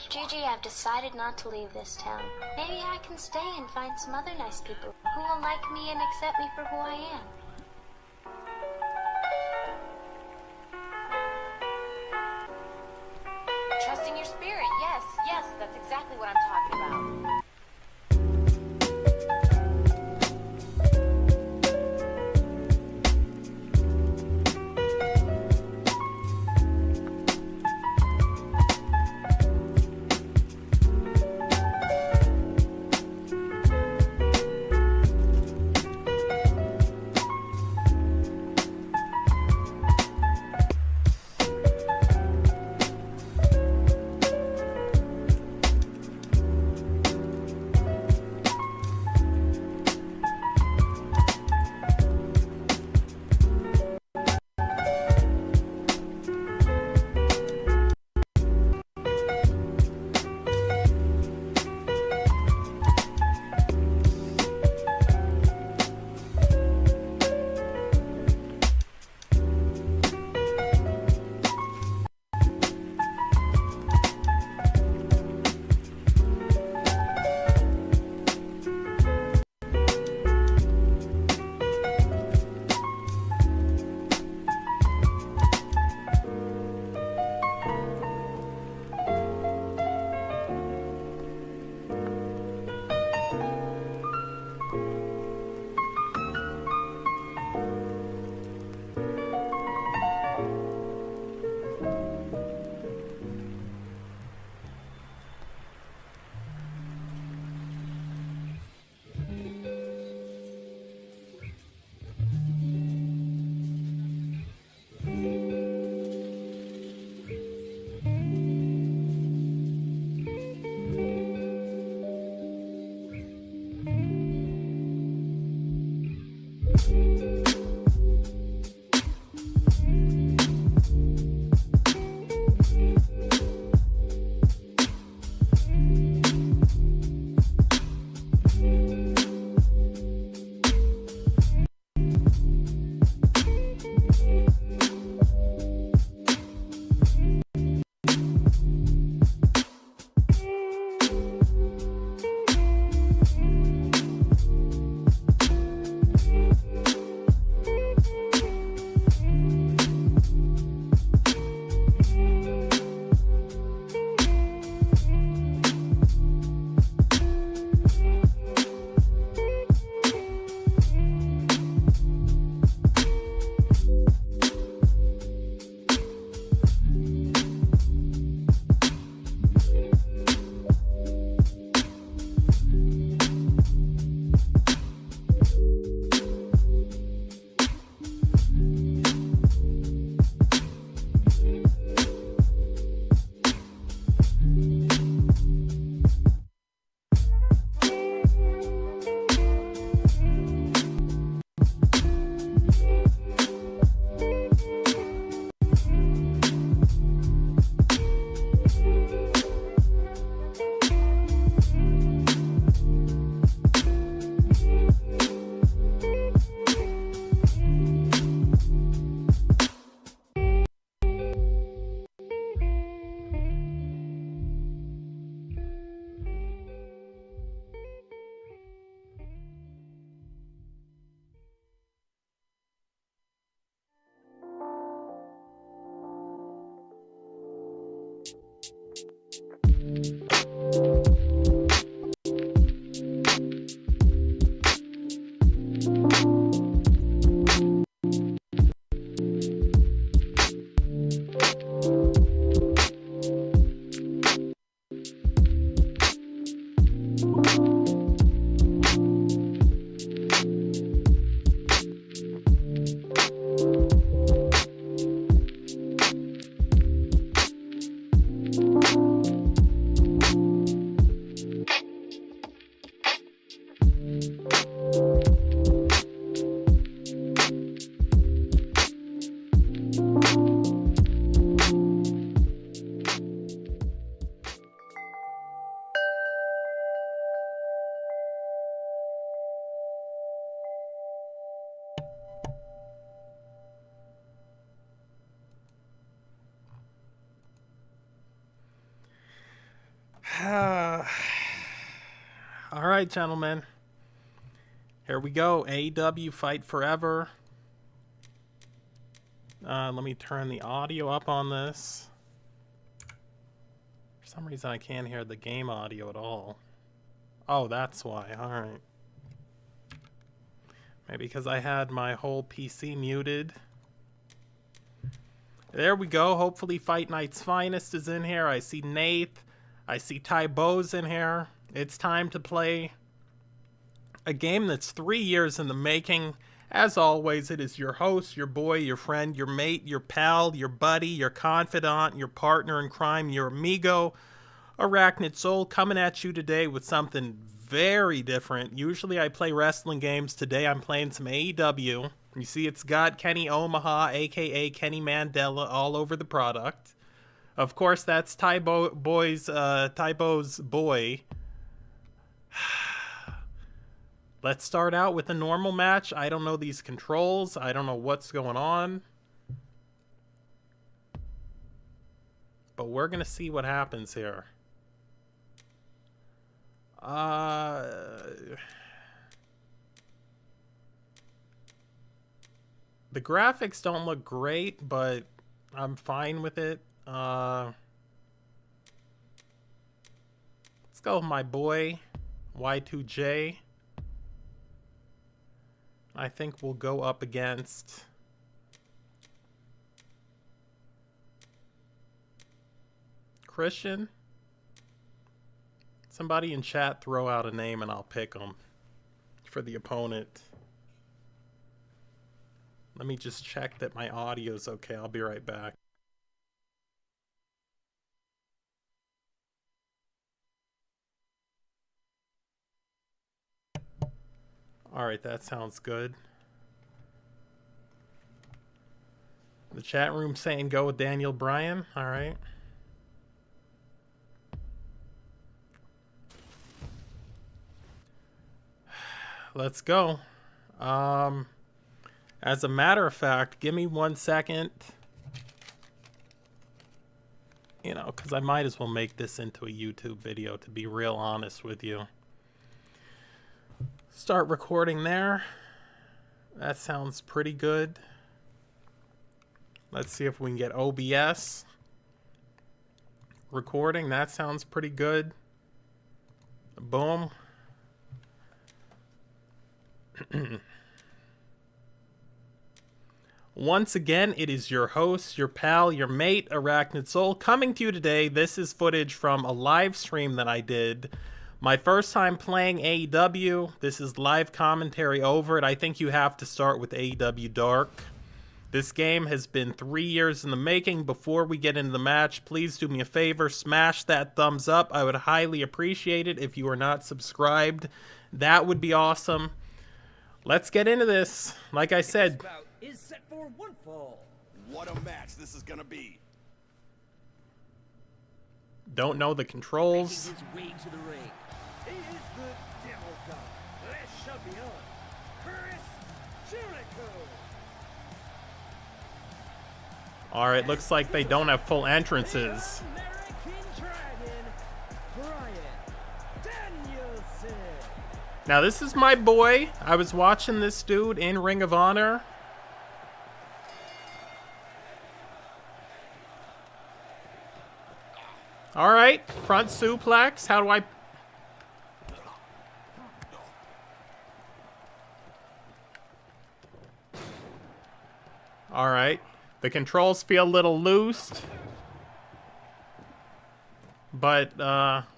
Gigi, I've decided not to leave this town. Maybe I can stay and find some other nice people who will like me and accept me for who I am. Trusting your spirit, yes, that's exactly what I'm talking about. right, gentlemen. Here we go. AEW Fight Forever. Let me turn the audio up on this. For some reason, I can't hear the game audio at all. Oh, that's why. Alright. Maybe because I had my whole PC muted. There we go. Hopefully Fight Night's Finest is in here. I see Nath. I see Ty Bo's in here. It's time to play a game that's 3 years in the making. As always, it is your host, your boy, your friend, your mate, your pal, your buddy, your confidant, your partner in crime, your amigo, Arachnid Soul, coming at you today with something very different. Usually I play wrestling games. Today I'm playing some AEW. You see it's got Kenny Omaha, a.k.a. Kenny Mandela, all over the product. Of course, that's Ty Bo's boy. Let's start out with a normal match. I don't know these controls. I don't know what's going on. But we're going to see what happens here. The graphics don't look great, but I'm fine with it. Let's go with my boy, Y2J. I think we'll go up against Christian. Somebody in chat throw out a name and I'll pick them for the opponent. Let me just check that my audio's okay. I'll be right back. Alright, that sounds good. The chat room saying go with Daniel Bryan. Alright. Let's go. As a matter of fact, give me 1 second. You know, because I might as well make this into a YouTube video, to be real honest with you. Start recording there. That sounds pretty good. Let's see if we can get OBS recording. That sounds pretty good. Boom. Once again, it is your host, your pal, your mate, Arachnid Soul, coming to you today. This is footage from a live stream that I did. My first time playing AEW. This is live commentary over it. I think you have to start with AEW Dark. This game has been 3 years in the making. Before we get into the match, please do me a favor. Smash that thumbs up. I would highly appreciate it. If you are not subscribed, that would be awesome. Let's get into this. Like I said, is set for one fall. What a match this is gonna be. Don't know the controls. Making his way to the ring. He is the Devil God, Le Champion, Chris Jericho. Alright, looks like they don't have full entrances. American Dragon, Bryan Danielson. Now this is my boy. I was watching this dude in Ring of Honor. Alright, front suplex. How do I... Alright. The controls feel a little loose. But,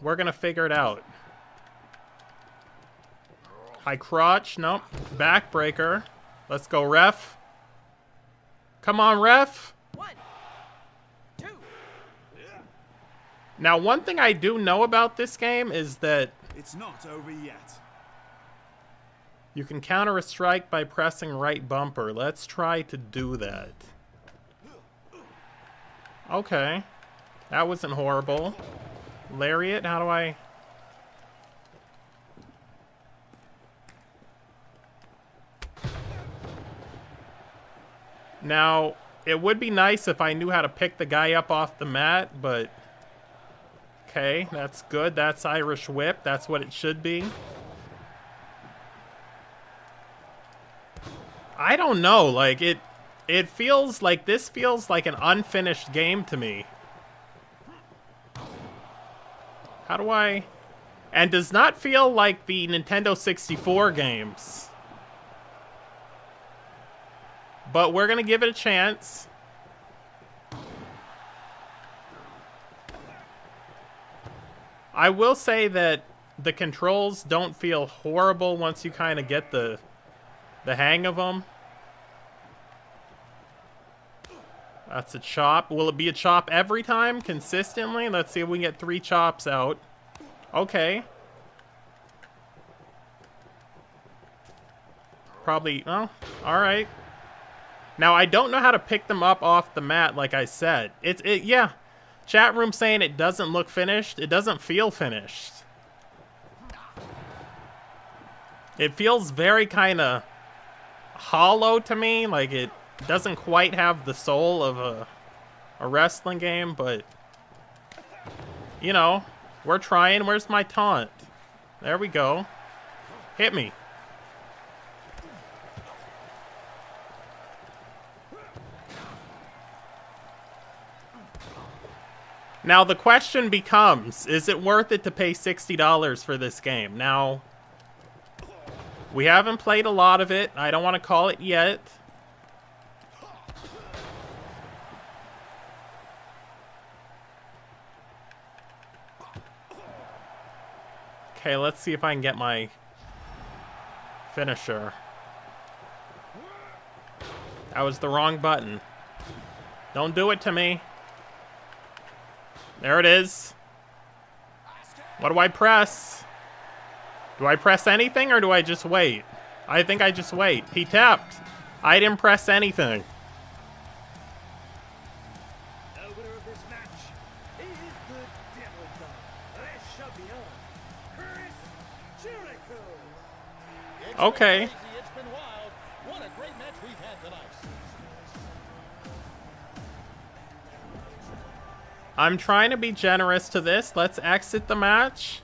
we're gonna figure it out. High crotch. Nope. Backbreaker. Let's go, ref. Come on, ref. 1, 2. Now, one thing I do know about this game is that It's not over yet. you can counter a strike by pressing right bumper. Let's try to do that. Okay. That wasn't horrible. Lariat, how do I... Now, it would be nice if I knew how to pick the guy up off the mat, but... Okay, that's good. That's Irish Whip. That's what it should be. I don't know. Like, it feels like this feels like an unfinished game to me. How do I... And does not feel like the Nintendo 64 games. But we're going to give it a chance. I will say that the controls don't feel horrible once you kind of get the hang of them. That's a chop. Will it be a chop every time, consistently? Let's see if we can get 3 chops out. Okay. Probably, oh, alright. Now, I don't know how to pick them up off the mat, like I said. Yeah. Chat room saying it doesn't look finished. It doesn't feel finished. It feels very kind of hollow to me. Like, it doesn't quite have the soul of a wrestling game, but, you know, we're trying. Where's my taunt? There we go. Hit me. Now, the question becomes, is it worth it to pay $60 for this game? Now, we haven't played a lot of it. I don't want to call it yet. Okay, let's see if I can get my finisher. That was the wrong button. Don't do it to me. There it is. What do I press? Do I press anything or do I just wait? I think I just wait. He tapped. I didn't press anything. The winner of this match is the Devil God, the champion, Chris Jericho. Okay. It's been wild. What a great match we've had tonight. I'm trying to be generous to this. Let's exit the match.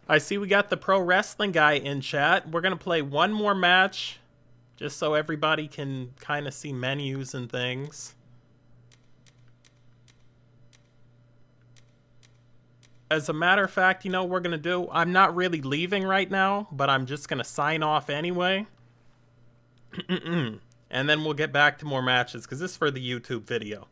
I see we got the pro wrestling guy in chat. We're going to play one more match just so everybody can kind of see menus and things. As a matter of fact, you know what we're going to do? I'm not really leaving right now, but I'm just going to sign off anyway. And then we'll get back to more matches because this is for the YouTube video.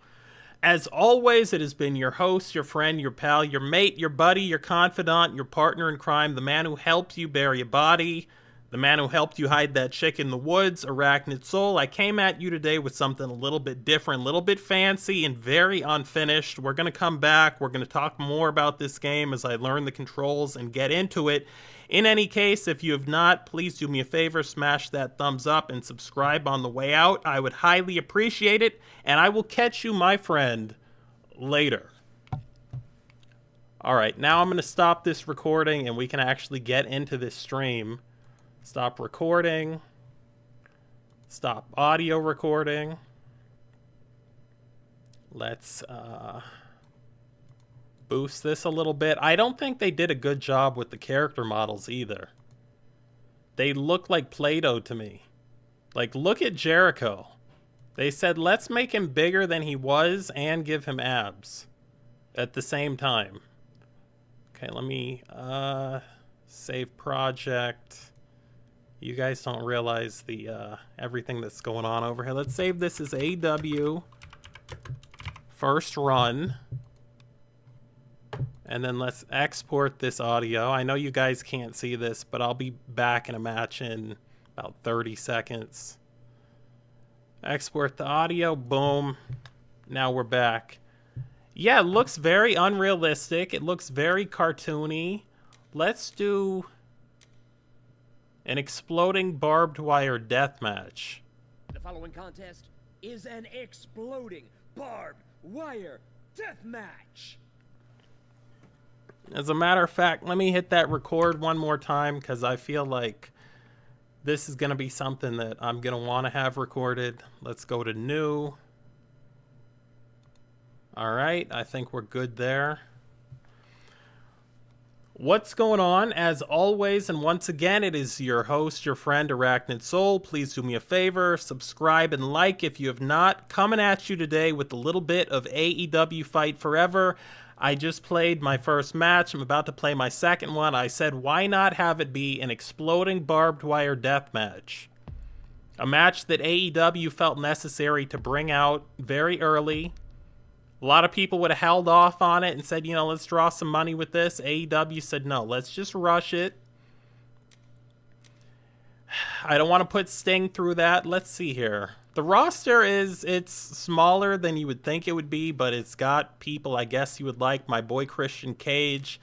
As always, it has been your host, your friend, your pal, your mate, your buddy, your confidant, your partner in crime, the man who helped you bury a body, the man who helped you hide that chick in the woods, Arachnid Soul. I came at you today with something a little bit different, a little bit fancy and very unfinished. We're going to come back. We're going to talk more about this game as I learn the controls and get into it. In any case, if you have not, please do me a favor, smash that thumbs up and subscribe on the way out. I would highly appreciate it, and I will catch you, my friend, later. All right, now I'm going to stop this recording, and we can actually get into this stream. Stop recording. Stop audio recording. Let's boost this a little bit. I don't think they did a good job with the character models either. They look like Play-Doh to me. Like, look at Jericho. They said, let's make him bigger than he was and give him abs at the same time. Okay, let me save project. You guys don't realize the everything that's going on over here. Let's save this as AEW first run. And then let's export this audio. I know you guys can't see this, but I'll be back in a match in about 30 seconds. Export the audio. Boom. Now we're back. Yeah, it looks very unrealistic. It looks very cartoony. Let's do an exploding barbed wire death match. The following contest is an exploding barbed wire death match. As a matter of fact, let me hit that record one more time because I feel like this is going to be something that I'm going to want to have recorded. Let's go to new. All right, I think we're good there. What's going on? As always, and once again, it is your host, your friend, Arachnid Soul. Please do me a favor, subscribe and like if you have not. Coming at you today with a little bit of AEW Fight Forever. I just played my first match. I'm about to play my second one. I said, why not have it be an exploding barbed wire death match? A match that AEW felt necessary to bring out very early. A lot of people would have held off on it and said, you know, let's draw some money with this. AEW said, no, let's just rush it. I don't want to put Sting through that. Let's see here. The roster it's smaller than you would think it would be, but it's got people I guess you would like. My boy Christian Cage.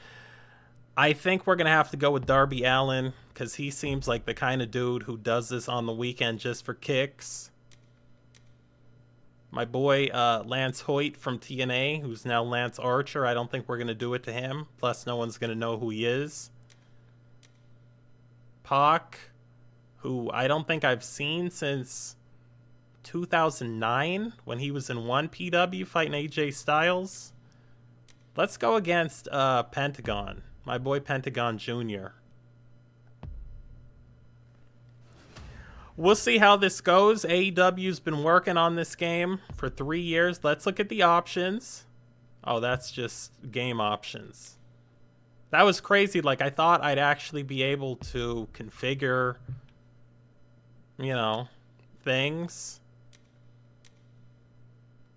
I think we're going to have to go with Darby Allin because he seems like the kind of dude who does this on the weekend just for kicks. My boy Lance Hoyt from TNA, who's now Lance Archer. I don't think we're going to do it to him. Plus, no one's going to know who he is. Pac, who I don't think I've seen since 2009 when he was in one PW fighting AJ Styles. Let's go against Pentagon. My boy Pentagon Jr. We'll see how this goes. AEW's been working on this game for 3 years. Let's look at the options. Oh, that's just game options. That was crazy. Like, I thought I'd actually be able to configure, you know, things.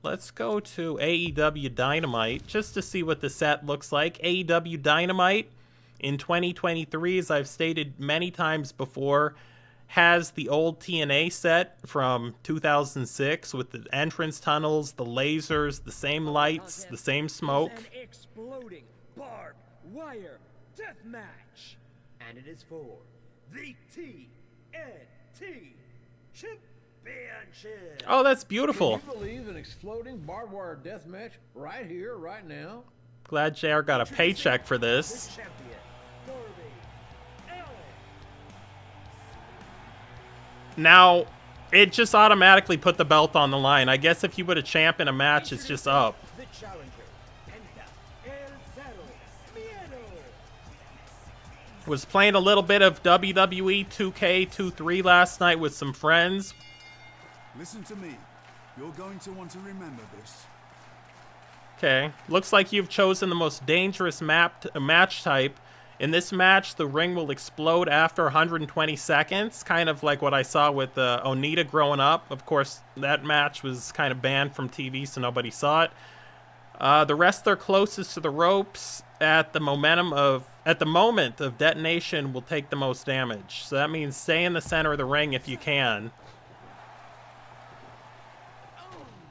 Let's go to AEW Dynamite just to see what the set looks like. AEW Dynamite in 2023, as I've stated many times before, has the old TNA set from 2006 with the entrance tunnels, the lasers, the same lights, the same smoke. An exploding barbed wire death match, and it is for the TNT Championship. Oh, that's beautiful. Can you believe an exploding barbed wire death match right here, right now? Glad JR got a paycheck for this. The champion, Darby Allin. Now, it just automatically put the belt on the line. I guess if you would have championed a match, it's just up. The challenger, El Zero Miedo. Was playing a little bit of WWE 2K23 last night with some friends. Listen to me. You're going to want to remember this. Okay, looks like you've chosen the most dangerous match type. In this match, the ring will explode after 120 seconds, kind of like what I saw with Onita growing up. Of course, that match was kind of banned from TV, so nobody saw it. The wrestler closest to the ropes at the moment of detonation will take the most damage. So that means stay in the center of the ring if you can.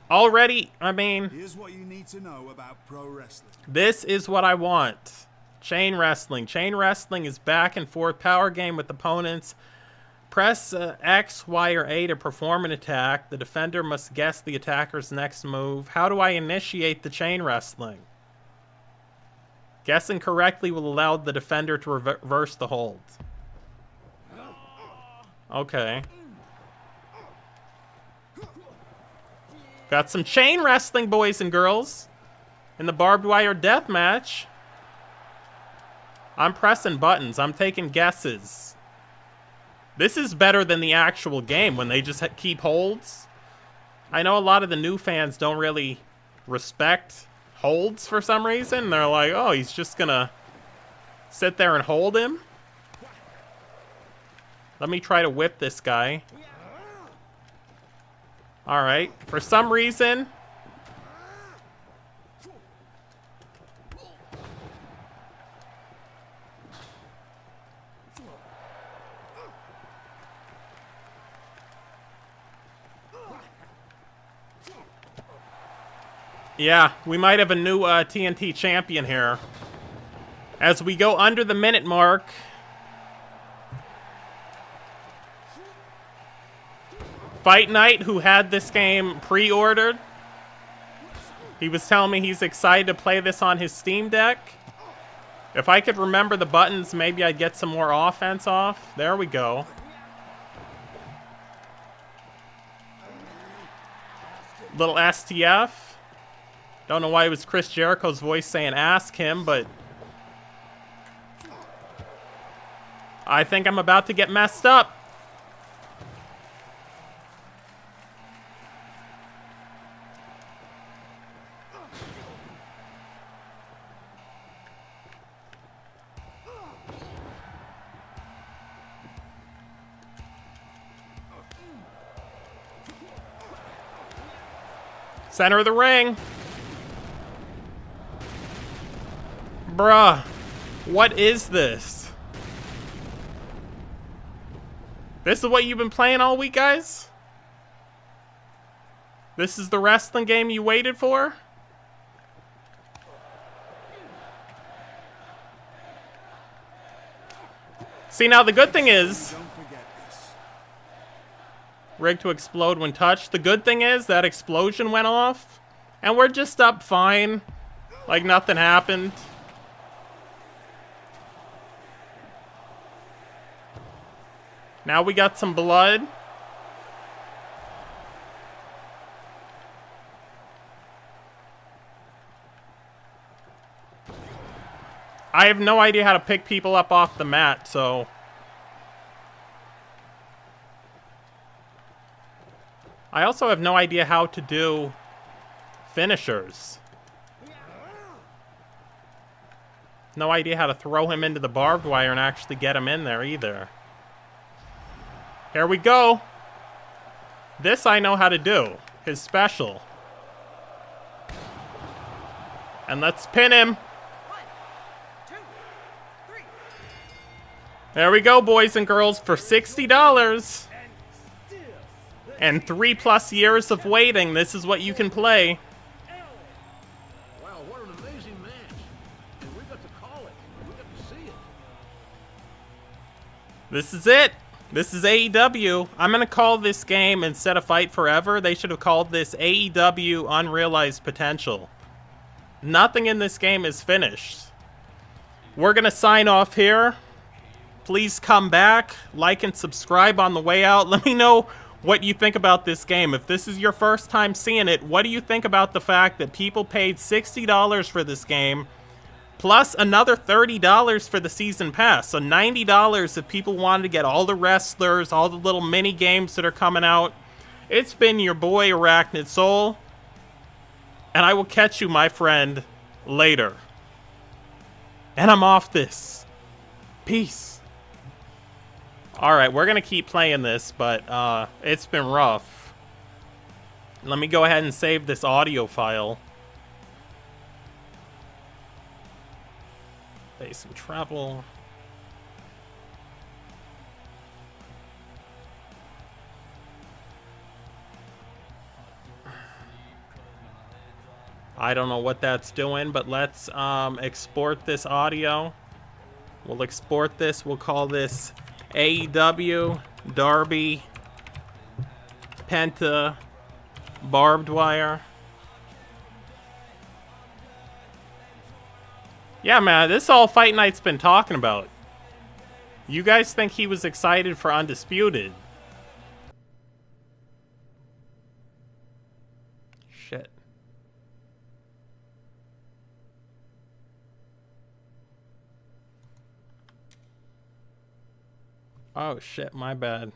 Already, I mean, Here's what you need to know about pro wrestling. this is what I want. Chain wrestling. Chain wrestling is back and forth power game with opponents. Press X, Y, or A to perform an attack. The defender must guess the attacker's next move. How do I initiate the chain wrestling? Guessing correctly will allow the defender to reverse the hold. Okay. Got some chain wrestling, boys and girls, in the barbed wire death match. I'm pressing buttons. I'm taking guesses. This is better than the actual game when they just keep holds. I know a lot of the new fans don't really respect holds for some reason. They're like, oh, he's just gonna sit there and hold him. Let me try to whip this guy. All right. For some reason, yeah, we might have a new TNT champion here. As we go under the minute mark, Fight Night, who had this game pre-ordered, he was telling me he's excited to play this on his Steam Deck. If I could remember the buttons, maybe I'd get some more offense off. There we go. Little STF. Don't know why it was Chris Jericho's voice saying ask him, but I think I'm about to get messed up. Center of the ring. Bruh. What is this? This is what you've been playing all week, guys? This is the wrestling game you waited for? See, now the good thing is... Rig to explode when touched. The good thing is that explosion went off. And we're just up fine. Like nothing happened. Now we got some blood. I have no idea how to pick people up off the mat, so... I also have no idea how to do finishers. No idea how to throw him into the barbed wire and actually get him in there either. Here we go. This I know how to do. His special. And let's pin him. There we go, boys and girls, for $60. And 3+ years of waiting, this is what you can play. Wow, what an amazing match. And we got to call it. We got to see it. This is it. This is AEW. I'm going to call this game, instead of Fight Forever, they should have called this AEW Unrealized Potential. Nothing in this game is finished. We're going to sign off here. Please come back, like and subscribe on the way out. Let me know what you think about this game. If this is your first time seeing it, what do you think about the fact that people paid $60 for this game, plus another $30 for the season pass? So $90 if people wanted to get all the wrestlers, all the little mini games that are coming out. It's been your boy, Arachnid Soul, and I will catch you, my friend, later. And I'm off this. Peace. Alright, we're going to keep playing this, but it's been rough. Let me go ahead and save this audio file. Face and travel. I don't know what that's doing, but let's export this audio. We'll export this. We'll call this AEW Darby Penta Barbed Wire. Yeah, man, this is all Fight Night's been talking about. You guys think he was excited for Undisputed? Shit. Oh shit, my bad.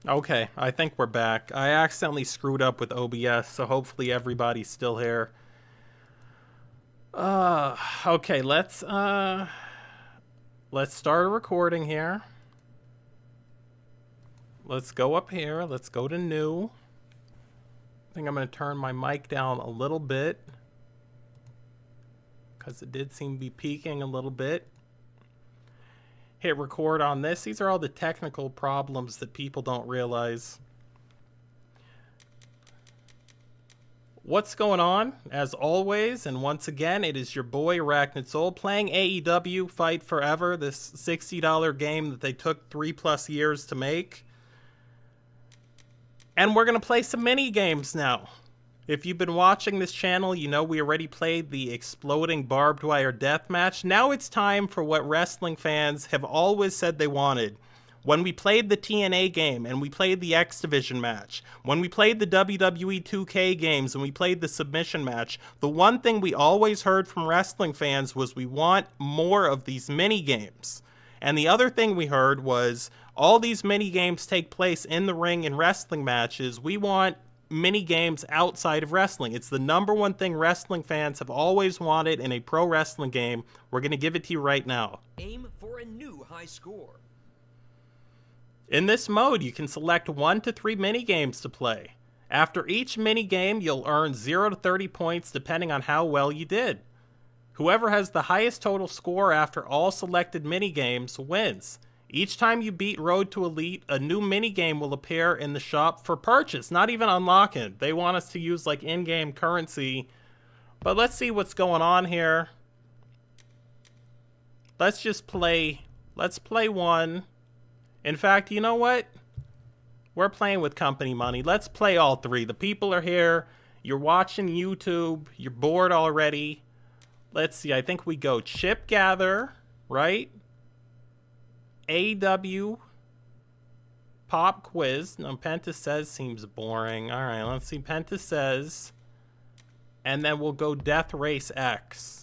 Okay, I think we're back. I accidentally screwed up with OBS, so hopefully everybody's still here. Okay, let's start a recording here. Let's go up here. Let's go to new. I think I'm going to turn my mic down a little bit, because it did seem to be peaking a little bit. Hit record on this. These are all the technical problems that people don't realize. What's going on? As always, and once again, it is your boy Arachnid Soul playing AEW Fight Forever, this $60 game that they took 3+ years to make. And we're going to play some mini games now. If you've been watching this channel, you know we already played the exploding barbed wire death match. Now it's time for what wrestling fans have always said they wanted. When we played the TNA game and we played the X Division match, when we played the WWE 2K games and we played the submission match, the one thing we always heard from wrestling fans was we want more of these mini games. And the other thing we heard was all these mini games take place in the ring in wrestling matches. We want mini games outside of wrestling. It's the number one thing wrestling fans have always wanted in a pro wrestling game. We're going to give it to you right now. Aim for a new high score. In this mode, you can select 1 to 3 minigames to play. After each minigame, you'll earn 0 to 30 points depending on how well you did. Whoever has the highest total score after all selected minigames wins. Each time you beat Road to Elite, a new minigame will appear in the shop for purchase, not even unlocking. They want us to use like in-game currency. But let's see what's going on here. Let's just play. Let's play one. In fact, you know what? We're playing with company money. Let's play all 3. The people are here. You're watching YouTube. You're bored already. Let's see. I think we go Chip Gather, right? AEW Pop Quiz. No, Penta Says seems boring. All right, let's see. Penta Says. And then we'll go Death Race X.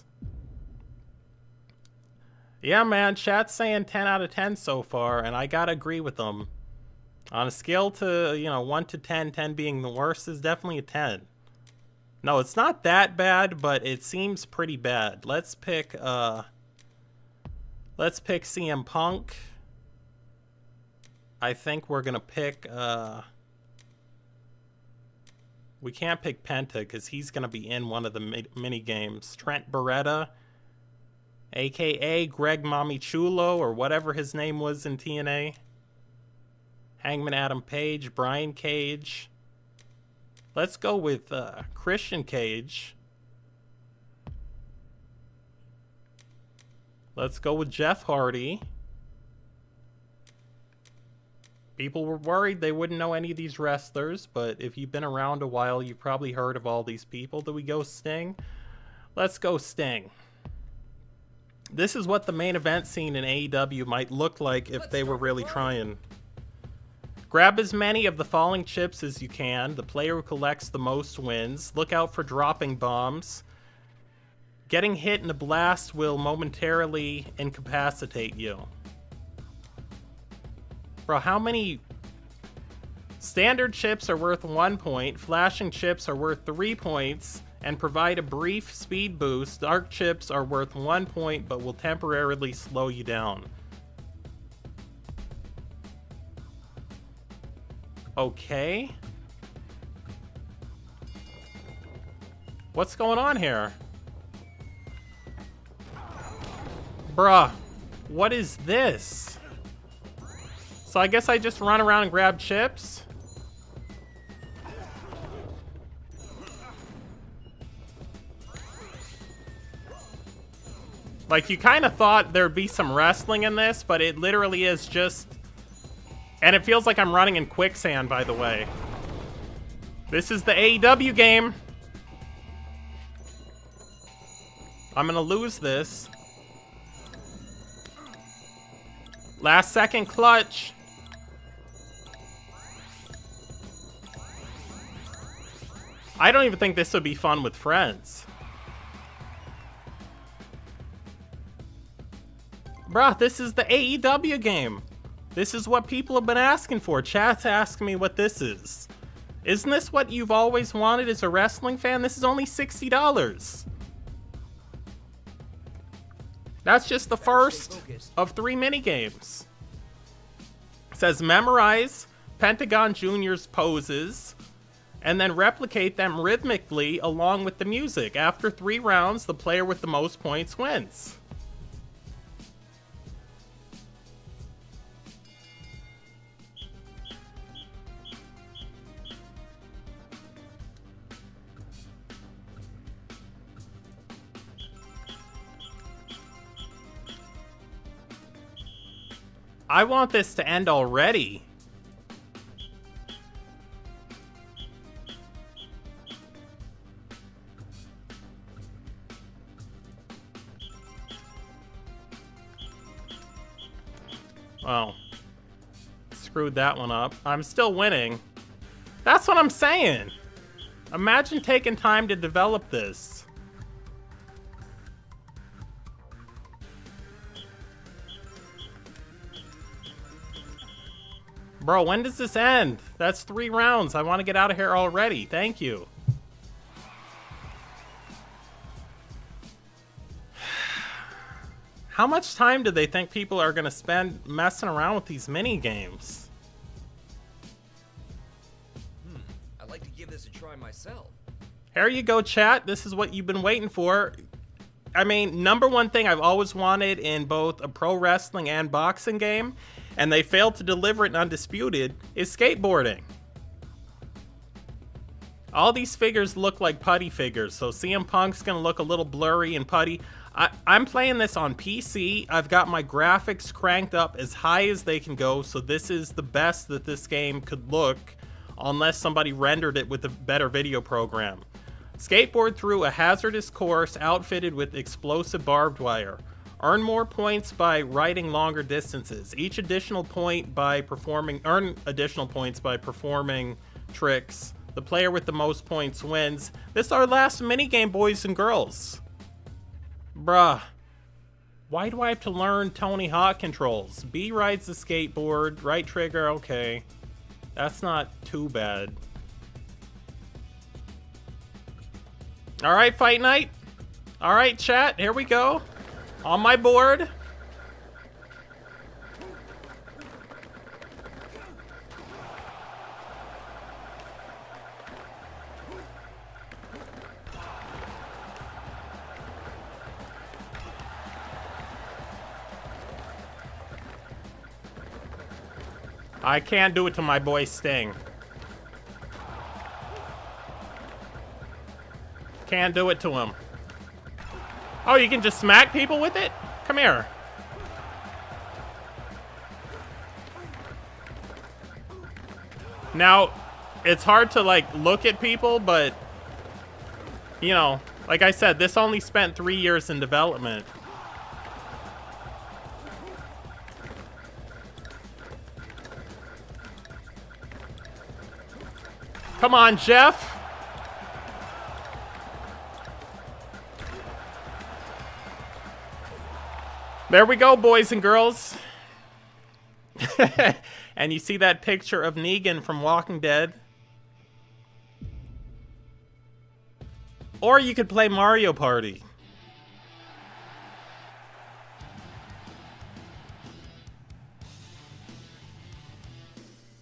Yeah, man, chat's saying 10 out of 10 so far, and I gotta agree with them. On a scale to, 1 to 10, 10 being the worst is definitely a 10. No, it's not that bad, but it seems pretty bad. Let's pick CM Punk. I think we're gonna pick, we can't pick Penta because he's gonna be in one of the mini games. Trent Beretta. A.K.A. Greg Mamichulo, or whatever his name was in TNA. Hangman Adam Page, Brian Cage. Let's go with Christian Cage. Let's go with Jeff Hardy. People were worried they wouldn't know any of these wrestlers, but if you've been around a while, you've probably heard of all these people. Do we go Sting? Let's go Sting. This is what the main event scene in AEW might look like if they were really trying. Grab as many of the falling chips as you can. The player who collects the most wins. Look out for dropping bombs. Getting hit in a blast will momentarily incapacitate you. Bro, how many... Standard chips are worth 1 point. Flashing chips are worth 3 points. And provide a brief speed boost. Dark chips are worth 1 point, but will temporarily slow you down. Okay. What's going on here? Bruh, what is this? So I guess I just run around and grab chips? Like, you kind of thought there'd be some wrestling in this, but it literally is just... And it feels like I'm running in quicksand, by the way. This is the AEW game. I'm gonna lose this. Last second clutch. I don't even think this would be fun with friends. Bruh, this is the AEW game. This is what people have been asking for. Chat's asking me what this is. Isn't this what you've always wanted as a wrestling fan? This is only $60. That's just the first of 3 minigames. It says memorize Pentagon Jr.'s poses and then replicate them rhythmically along with the music. After 3 rounds, the player with the most points wins. I want this to end already. Well, screwed that one up. I'm still winning. That's what I'm saying. Imagine taking time to develop this. Bro, when does this end? That's 3 rounds. I want to get out of here already. Thank you. How much time do they think people are going to spend messing around with these mini games? I'd like to give this a try myself. Here you go, chat. This is what you've been waiting for. I mean, #1 thing I've always wanted in both a pro wrestling and boxing game, and they failed to deliver it in Undisputed, is skateboarding. All these figures look like putty figures, so CM Punk's going to look a little blurry and putty. I'm playing this on PC. I've got my graphics cranked up as high as they can go, so this is the best that this game could look, unless somebody rendered it with a better video program. Skateboard through a hazardous course outfitted with explosive barbed wire. Earn more points by riding longer distances. Earn additional points by performing tricks. The player with the most points wins. This is our last minigame, boys and girls. Bruh. Why do I have to learn Tony Hawk controls? B rides the skateboard, right trigger, okay. That's not too bad. Alright, Fight Night. Alright, chat, here we go. On my board. I can't do it to my boy Sting. Can't do it to him. Oh, you can just smack people with it? Come here. Now, it's hard to, like, look at people, but, you know, like I said, this only spent 3 years in development. Come on, Jeff. There we go, boys and girls. And you see that picture of Negan from Walking Dead. Or you could play Mario Party.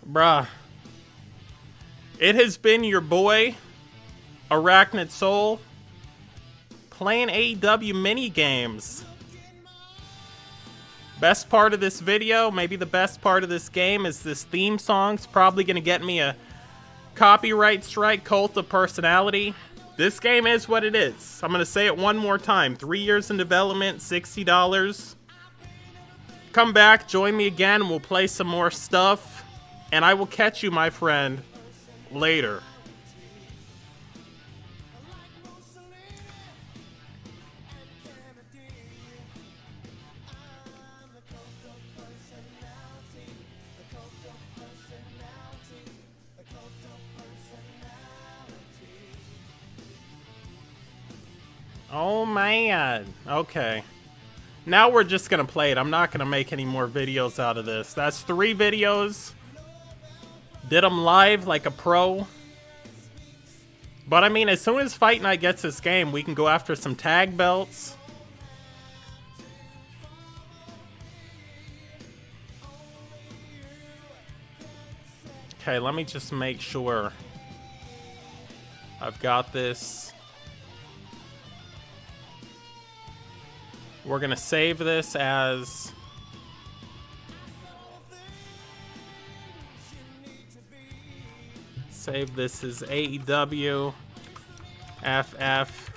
Bruh. It has been your boy, Arachnid Soul, playing AEW mini games. Best part of this video, maybe the best part of this game, is this theme song's probably gonna get me a copyright strike, Cult of Personality. This game is what it is. I'm gonna say it one more time. 3 years in development, $60. Come back, join me again, we'll play some more stuff. And I will catch you, my friend, later. Oh man, okay. Now we're just gonna play it. I'm not gonna make any more videos out of this. That's 3 videos. Did them live like a pro. But I mean, as soon as Fight Night gets this game, we can go after some tag belts. Okay, let me just make sure I've got this. We're gonna save this as... Save this as AEW FF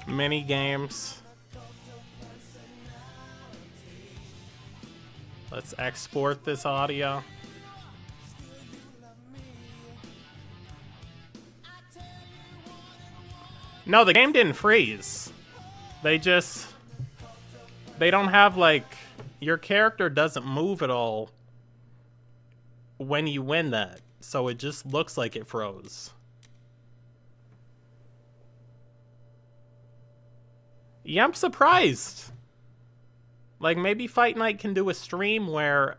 mini games. Let's export this audio. No, the game didn't freeze. They don't have, like, your character doesn't move at all when you win that. So it just looks like it froze. Yeah, I'm surprised. Like, maybe Fight Night can do a stream where,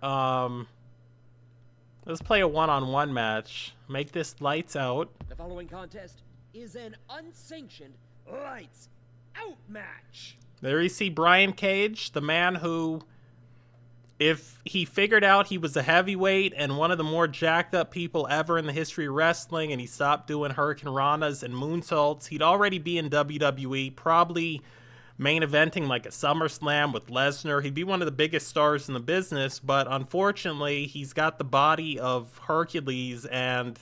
let's play a one-on-one match. Make this lights out. The following contest is an unsanctioned lights out match. There you see Brian Cage, the man who, if he figured out he was a heavyweight and one of the more jacked up people ever in the history of wrestling, and he stopped doing Hurricane Ranas and moonsaults, he'd already be in WWE, probably main eventing like a SummerSlam with Lesnar. He'd be one of the biggest stars in the business, but unfortunately, he's got the body of Hercules and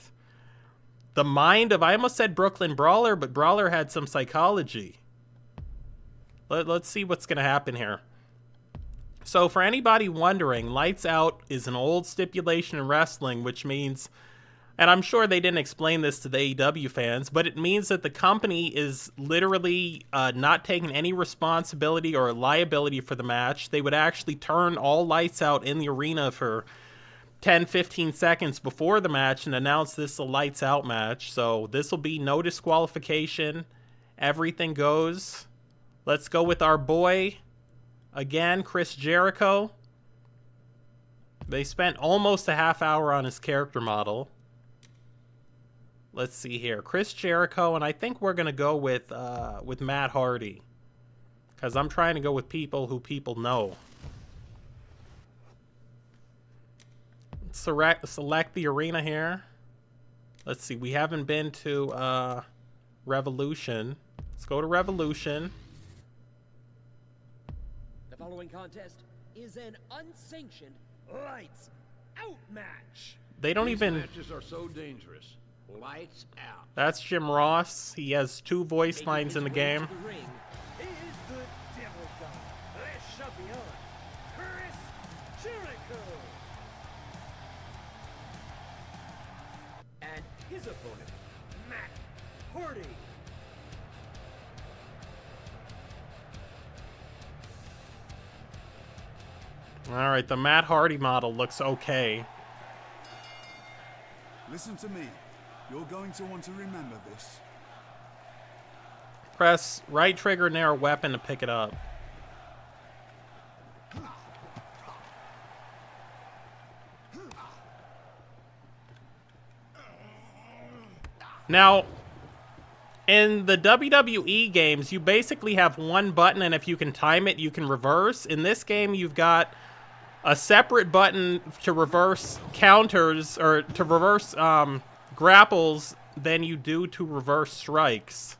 the mind of, I almost said Brooklyn Brawler, but Brawler had some psychology. Let's see what's going to happen here. So for anybody wondering, Lights Out is an old stipulation in wrestling, which means, and I'm sure they didn't explain this to the AEW fans, but it means that the company is literally not taking any responsibility or liability for the match. They would actually turn all lights out in the arena for 10-15 seconds before the match and announce this a lights out match. So this will be no disqualification. Everything goes. Let's go with our boy again, Chris Jericho. They spent almost a half hour on his character model. Let's see here, Chris Jericho, and I think we're gonna go with Matt Hardy, because I'm trying to go with people who people know. Select the arena here. Let's see, we haven't been to Revolution. Let's go to Revolution. The following contest is an unsanctioned lights out match. They don't These even... matches are so dangerous. Lights out. That's Jim Ross. He has 2 voice lines in the game. The ring is the Devil God, Les Champion, Chris Jericho. And his opponent, Matt Hardy. Alright, the Matt Hardy model looks okay. Listen to me. You're going to want to remember this. Press right trigger near a weapon to pick it up. Now, in the WWE games, you basically have one button, and if you can time it, you can reverse. In this game, you've got a separate button to reverse counters, or to reverse grapples, than you do to reverse strikes.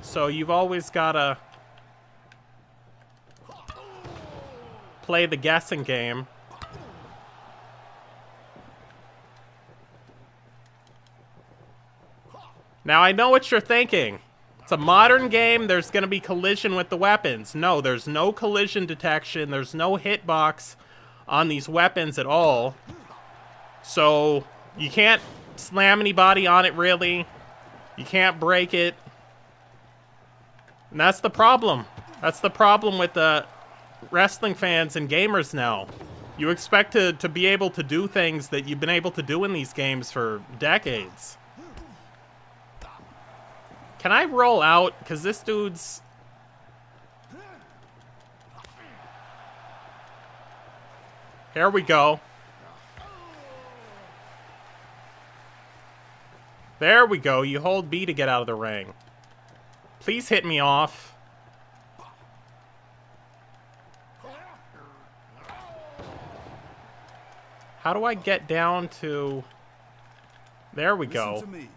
So you've always got to play the guessing game. Now, I know what you're thinking. It's a modern game, there's going to be collision with the weapons. No, there's no collision detection. There's no hitbox on these weapons at all. So, you can't slam anybody on it, really. You can't break it. And that's the problem. That's the problem with the wrestling fans and gamers now. You expect to be able to do things that you've been able to do in these games for decades. Can I roll out? Because this dude's... Here we go. There we go. You hold B to get out of the ring. Please hit me off. How do I get down to... There we go. Listen to me.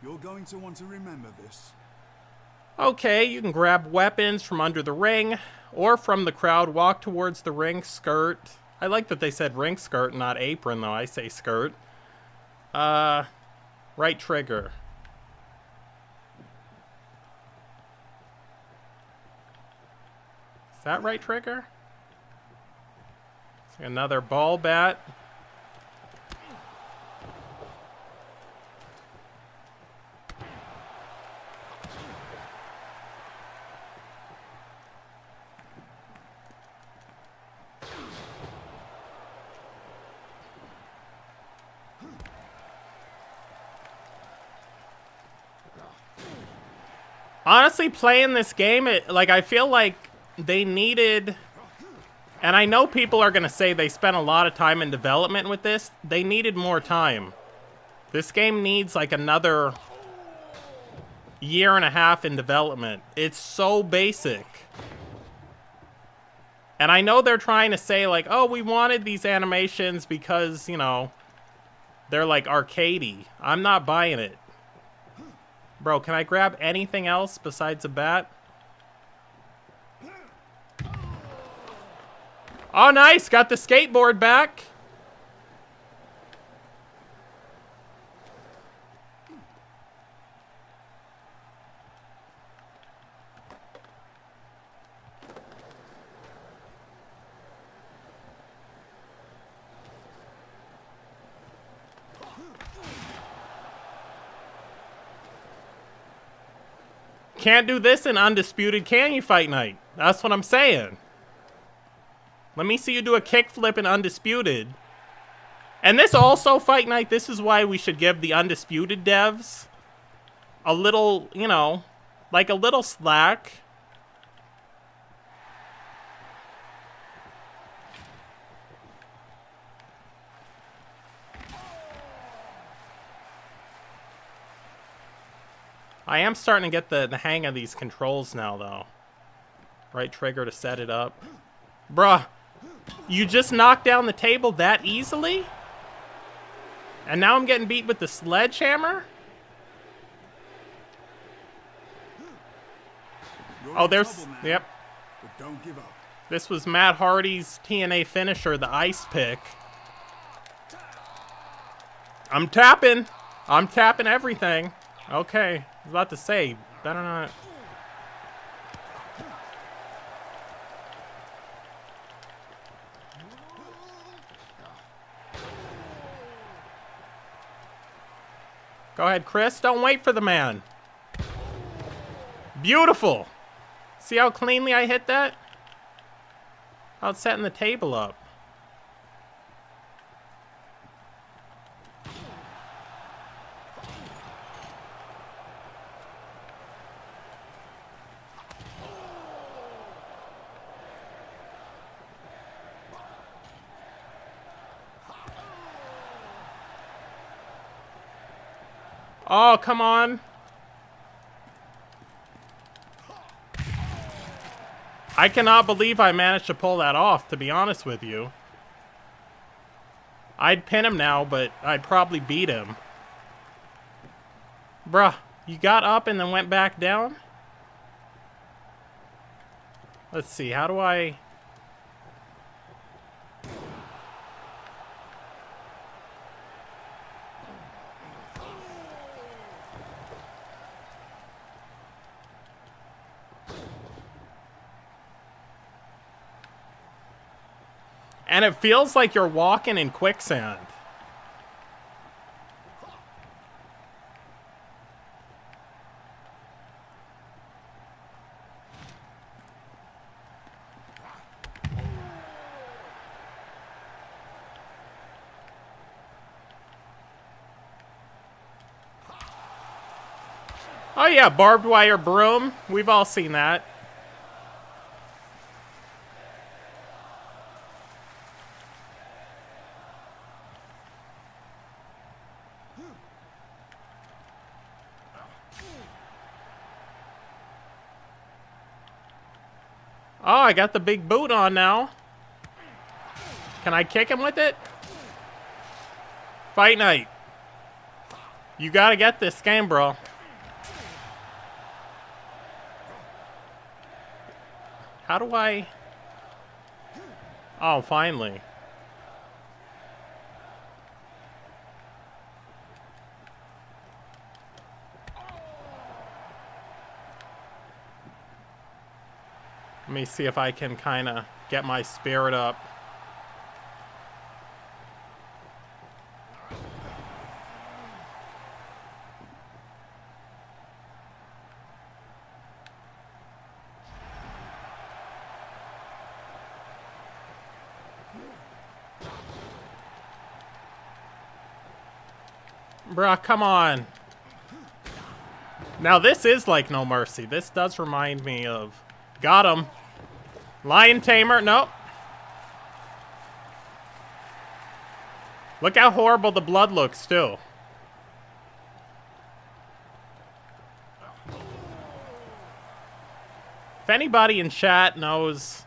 You're going to want to remember this. Okay, you can grab weapons from under the ring or from the crowd. Walk towards the ring skirt. I like that they said ring skirt, not apron, though. I say skirt. Right trigger. Is that right trigger? Another ball bat. Honestly, playing this game, I feel like they needed... And I know people are going to say they spent a lot of time in development with this. They needed more time. This game needs, like, another year and a half in development. It's so basic. And I know they're trying to say, like, oh, we wanted these animations because, you know, they're, like, arcadey. I'm not buying it. Bro, can I grab anything else besides a bat? Oh, nice! Got the skateboard back! Can't do this in Undisputed, can you, Fight Night? That's what I'm saying. Let me see you do a kickflip in Undisputed. And this also, Fight Night, this is why we should give the Undisputed devs a little, you know, like a little slack. I am starting to get the hang of these controls now, though. Right trigger to set it up. Bruh, you just knocked down the table that easily? And now I'm getting beat with the sledgehammer? Oh, there's... Yep. But don't give up. This was Matt Hardy's TNA finisher, the ice pick. I'm tapping. I'm tapping everything. Okay. I was about to say, better not... Go ahead, Chris. Don't wait for the man. Beautiful. See how cleanly I hit that? How it's setting the table up. Oh, come on. I cannot believe I managed to pull that off, to be honest with you. I'd pin him now, but I'd probably beat him. Bruh, you got up and then went back down? Let's see, how do I... And it feels like you're walking in quicksand. Oh yeah, barbed wire broom. We've all seen that. Oh, I got the big boot on now. Can I kick him with it? Fight Night. You gotta get this game, bro. How do I... Oh, finally. Let me see if I can kind of get my spirit up. Bruh, come on. Now this is like No Mercy. This does remind me of... Got him. Lion Tamer. Nope. Look how horrible the blood looks, too. If anybody in chat knows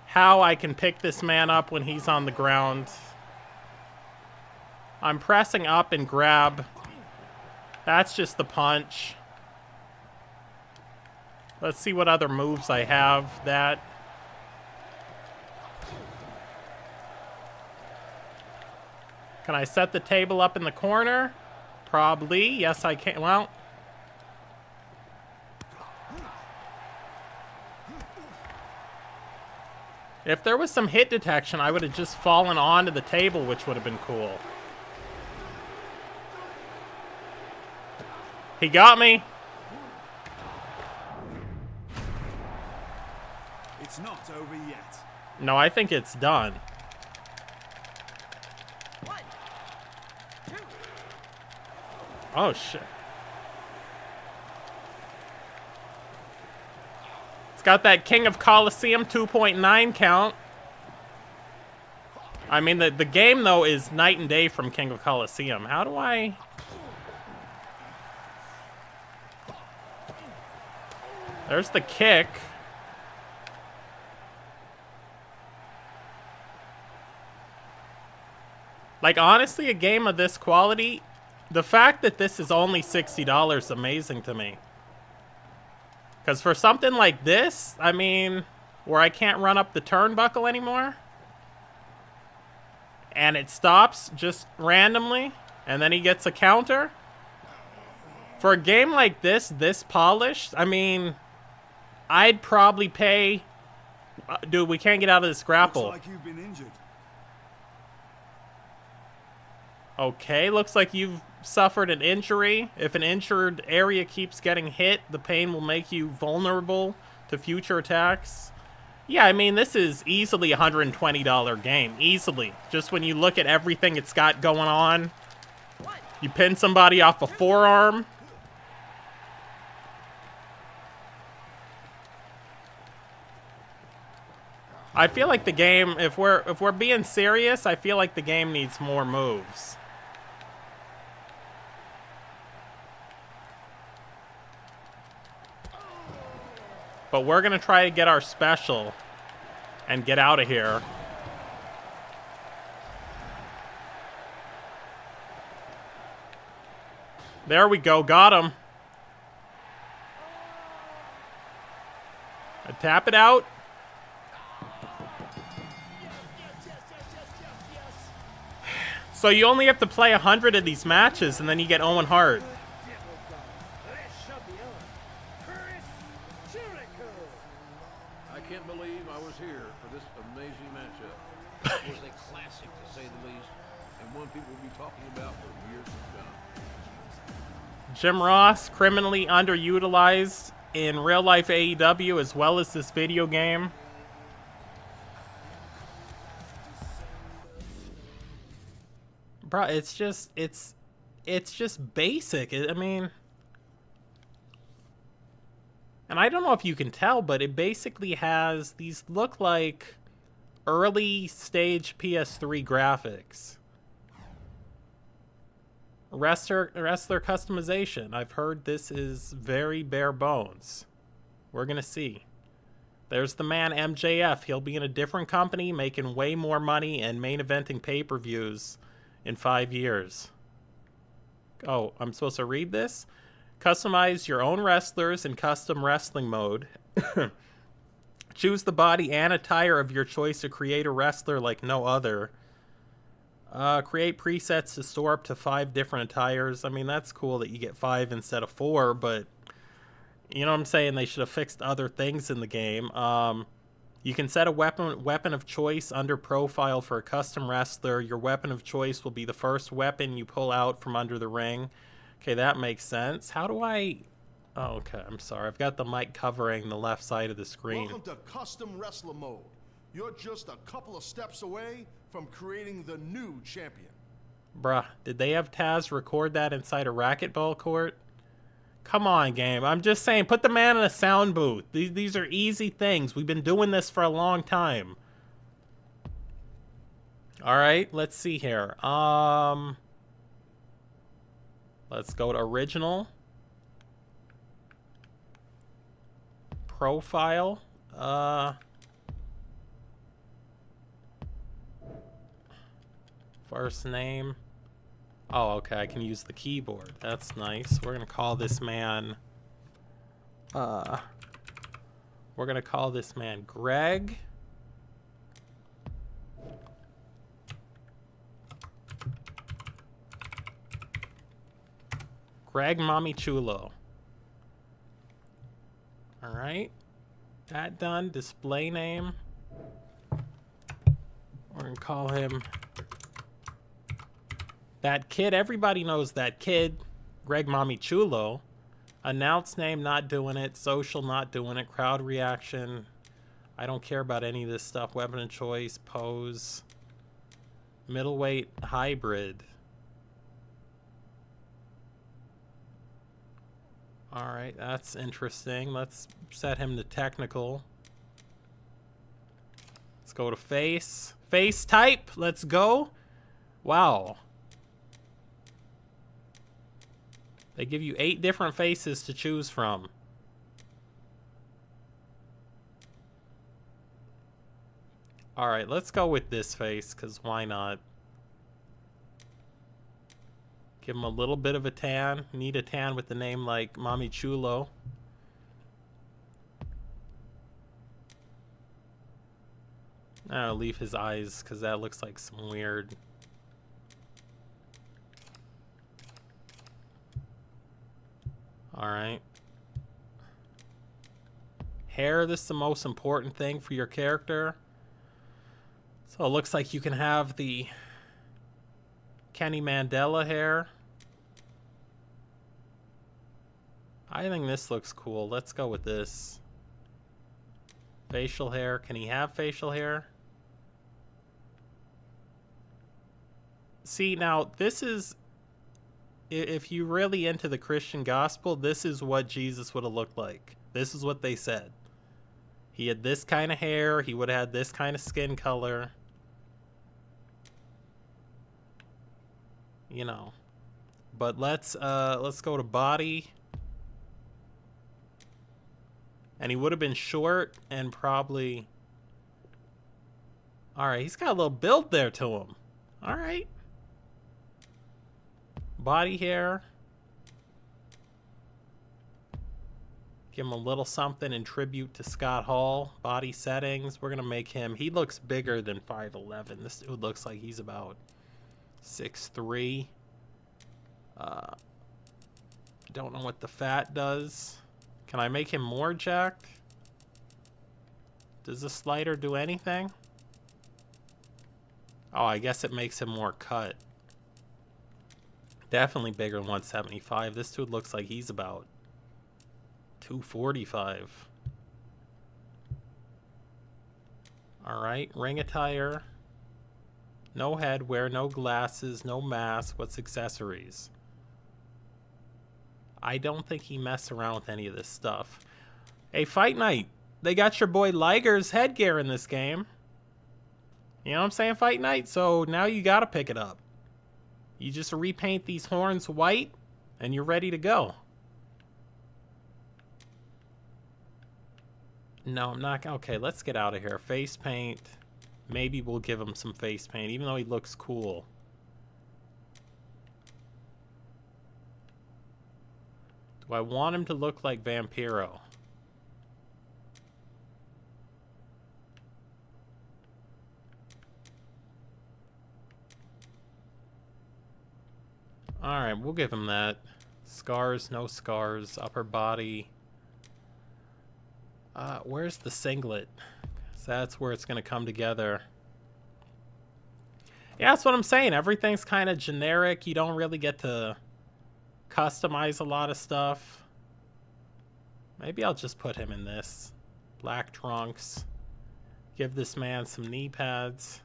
how I can pick this man up when he's on the ground, I'm pressing up and grab. That's just the punch. Let's see what other moves I have. That. Can I set the table up in the corner? Probably. Yes, I can. Well. If there was some hit detection, I would have just fallen onto the table, which would have been cool. He got me. It's not over yet. No, I think it's done. 1, 2. Oh, shit. It's got that King of Colosseum 2.9 count. I mean, the game, though, is night and day from King of Colosseum. How do I... There's the kick. Like, honestly, a game of this quality, the fact that this is only $60 is amazing to me. Because for something like this, I mean, where I can't run up the turnbuckle anymore, and it stops just randomly, and then he gets a counter. For a game like this polished, I mean, I'd probably pay... Dude, we can't get out of this grapple. Looks like you've been injured. Okay, looks like you've suffered an injury. If an injured area keeps getting hit, the pain will make you vulnerable to future attacks. Yeah, I mean, this is easily a $120 game. Easily. Just when you look at everything it's got going on. You pin somebody off a forearm. I feel like the game, if we're being serious, I feel like the game needs more moves. But we're going to try to get our special and get out of here. There we go. Got him. I tap it out. So you only have to play 100 of these matches and then you get Owen Hart. I can't believe I was here for this amazing matchup. It was a classic, to say the least, and one people will be talking about for years to come. Jim Ross, criminally underutilized in real-life AEW as well as this video game. Bro, it's just basic. I mean... And I don't know if you can tell, but it basically has these look like early stage PS3 graphics. Wrestler customization. I've heard this is very bare bones. We're going to see. There's the man MJF. He'll be in a different company, making way more money and main eventing pay-per-views in 5 years. Oh, I'm supposed to read this? Customize your own wrestlers in custom wrestling mode. Choose the body and attire of your choice to create a wrestler like no other. Create presets to store up to 5 different attires. I mean, that's cool that you get 5 instead of 4, but you know what I'm saying? They should have fixed other things in the game. You can set a weapon of choice under profile for a custom wrestler. Your weapon of choice will be the first weapon you pull out from under the ring. Okay, that makes sense. How do I... Oh, okay, I'm sorry. I've got the mic covering the left side of the screen. Welcome to Custom Wrestler Mode. You're just a couple of steps away from creating the new champion. Bruh, did they have Taz record that inside a racquetball court? Come on, game. I'm just saying, put the man in a sound booth. These are easy things. We've been doing this for a long time. Alright, let's see here. Let's go to original. Profile. First name. Oh, okay, I can use the keyboard. That's nice. We're gonna call this man... we're gonna call this man Greg. Greg Mamichulo. Alright. That done. Display name. We're gonna call him... That Kid. Everybody knows That Kid. Greg Mamichulo. Announce name, not doing it. Social, not doing it. Crowd reaction. I don't care about any of this stuff. Weapon of choice. Pose. Middleweight hybrid. Alright, that's interesting. Let's set him to technical. Let's go to face. Face type. Let's go. Wow. They give you 8 different faces to choose from. Alright, let's go with this face, because why not? Give him a little bit of a tan. Need a tan with the name like Mamichulo. I'll leave his eyes, because that looks like some weird... Alright. Hair, this is the most important thing for your character. So it looks like you can have the Kenny Mandela hair. I think this looks cool. Let's go with this. Facial hair. Can he have facial hair? See, now, this is... If you're really into the Christian gospel, this is what Jesus would have looked like. This is what they said. He had this kind of hair. He would have had this kind of skin color. You know. But let's go to body. And he would have been short and probably... Alright, he's got a little build there to him. Alright. Body hair. Give him a little something in tribute to Scott Hall. Body settings. We're going to make him... He looks bigger than 5'11". This dude looks like he's about 6'3". Don't know what the fat does. Can I make him more jacked? Does the slider do anything? Oh, I guess it makes him more cut. Definitely bigger than 175. This dude looks like he's about 245. Alright, ring attire. No headwear, no glasses, no mask. What's accessories? I don't think he messed around with any of this stuff. Hey, Fight Night. They got your boy Liger's headgear in this game. You know what I'm saying, Fight Night? So now you gotta pick it up. You just repaint these horns white, and you're ready to go. No, I'm not. Okay, let's get out of here. Face paint. Maybe we'll give him some face paint, even though he looks cool. Do I want him to look like Vampiro? Alright, we'll give him that. Scars, no scars. Upper body. Where's the singlet? So that's where it's going to come together. Yeah, that's what I'm saying. Everything's kind of generic. You don't really get to customize a lot of stuff. Maybe I'll just put him in this. Black trunks. Give this man some knee pads.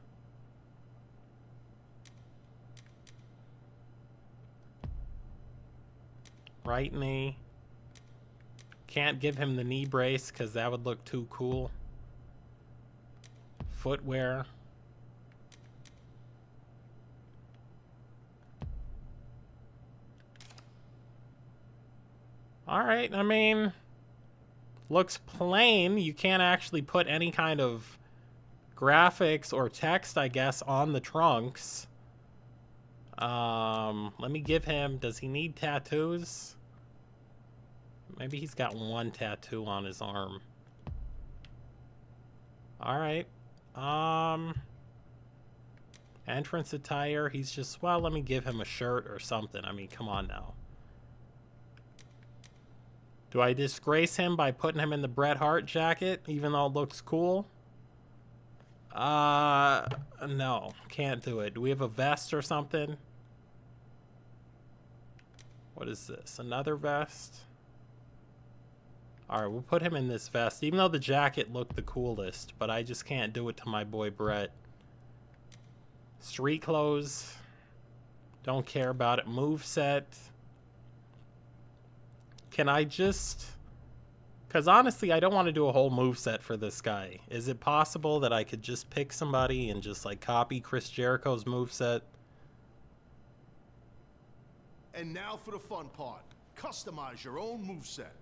Right knee. Can't give him the knee brace because that would look too cool. Footwear. Alright, I mean, looks plain. You can't actually put any kind of graphics or text, I guess, on the trunks. Let me give him, does he need tattoos? Maybe he's got one tattoo on his arm. Alright. Entrance attire, he's just, well, let me give him a shirt or something. I mean, come on now. Do I disgrace him by putting him in the Bret Hart jacket, even though it looks cool? No, can't do it. Do we have a vest or something? What is this? Another vest? Alright, we'll put him in this vest, even though the jacket looked the coolest, but I just can't do it to my boy Bret. Street clothes. Don't care about it. Moveset. Can I just... Because honestly, I don't want to do a whole moveset for this guy. Is it possible that I could just pick somebody and just like copy Chris Jericho's moveset? And now for the fun part. Customize your own moveset.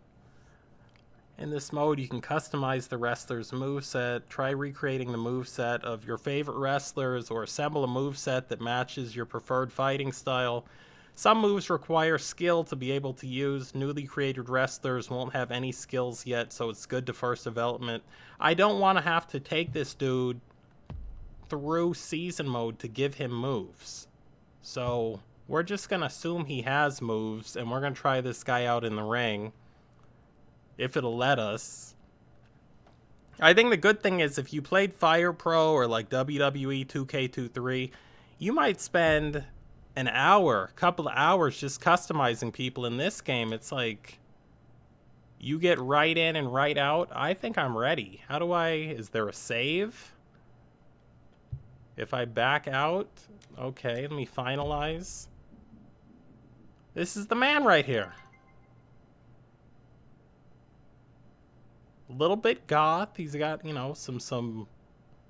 In this mode, you can customize the wrestler's moveset. Try recreating the moveset of your favorite wrestlers or assemble a moveset that matches your preferred fighting style. Some moves require skill to be able to use. Newly created wrestlers won't have any skills yet, so it's good to first development. I don't want to have to take this dude through season mode to give him moves. So we're just going to assume he has moves, and we're going to try this guy out in the ring. If it'll let us. I think the good thing is if you played Fire Pro or like WWE 2K23, you might spend an hour, couple of hours just customizing people. In this game, it's like you get right in and right out. I think I'm ready. How do I, is there a save? If I back out, okay, let me finalize. This is the man right here. A little bit goth. He's got, you know, some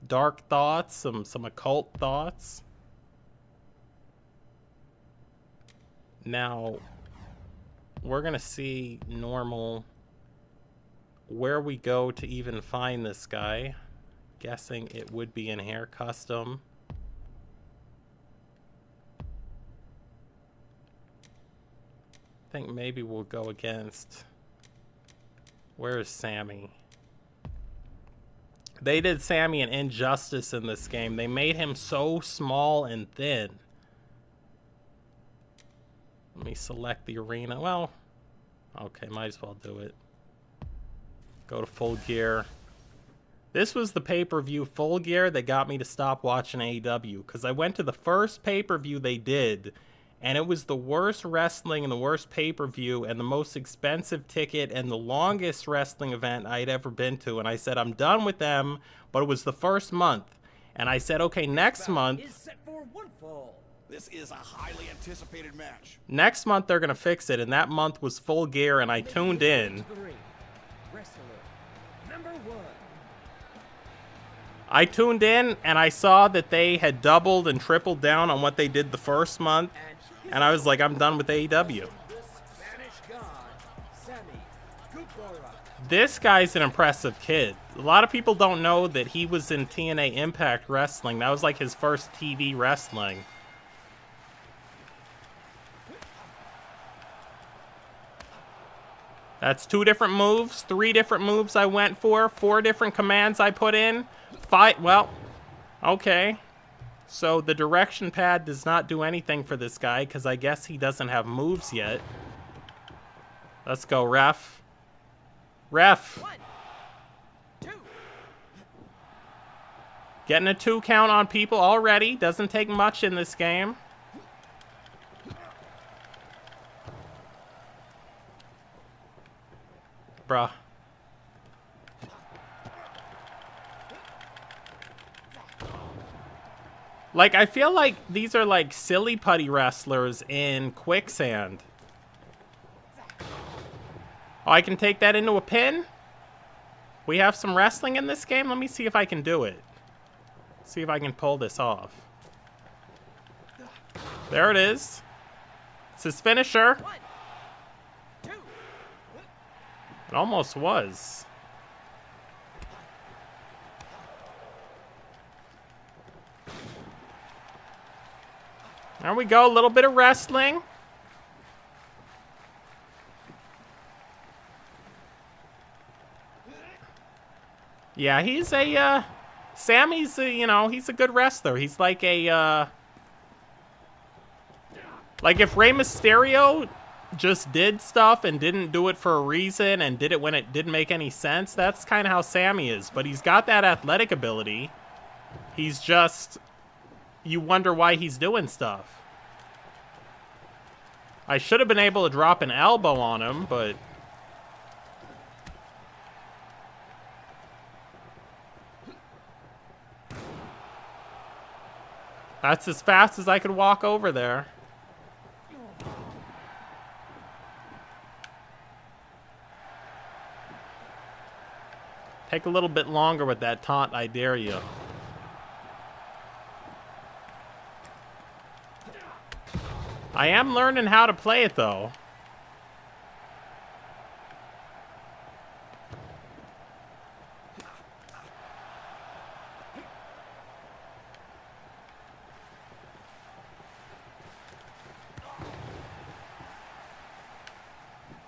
dark thoughts, some occult thoughts. Now, we're going to see normal where we go to even find this guy. Guessing it would be in here, custom. I think maybe we'll go against... Where is Sammy? They did Sammy an injustice in this game. They made him so small and thin. Let me select the arena. Well, okay, might as well do it. Go to Full Gear. This was the pay-per-view Full Gear that got me to stop watching AEW. Because I went to the first pay-per-view they did, and it was the worst wrestling and the worst pay-per-view and the most expensive ticket and the longest wrestling event I'd ever been to. And I said, I'm done with them, but it was the first month. And I said, okay, next month... Is set for one fall. This is a highly anticipated match. Next month, they're going to fix it. And that month was Full Gear, and I tuned in. Wrestler number 1. I tuned in, and I saw that they had doubled and tripled down on what they did the first month. And I was like, I'm done with AEW. This guy's an impressive kid. A lot of people don't know that he was in TNA Impact Wrestling. That was like his first TV wrestling. That's 2 different moves, 3 different moves I went for, 4 different commands I put in. 5, well, okay. So the direction pad does not do anything for this guy because I guess he doesn't have moves yet. Let's go, ref. Ref. 1, 2. Getting a 2 count on people already. Doesn't take much in this game. Bruh. Like, I feel like these are like silly putty wrestlers in quicksand. Oh, I can take that into a pin? We have some wrestling in this game? Let me see if I can do it. See if I can pull this off. There it is. It's his finisher. It almost was. There we go, a little bit of wrestling. Yeah, he's a, Sammy's, you know, he's a good wrestler. He's like a, like if Rey Mysterio just did stuff and didn't do it for a reason and did it when it didn't make any sense, that's kind of how Sammy is. But he's got that athletic ability. He's just, you wonder why he's doing stuff. I should have been able to drop an elbow on him, but... that's as fast as I could walk over there. Take a little bit longer with that taunt, I dare you. I am learning how to play it, though.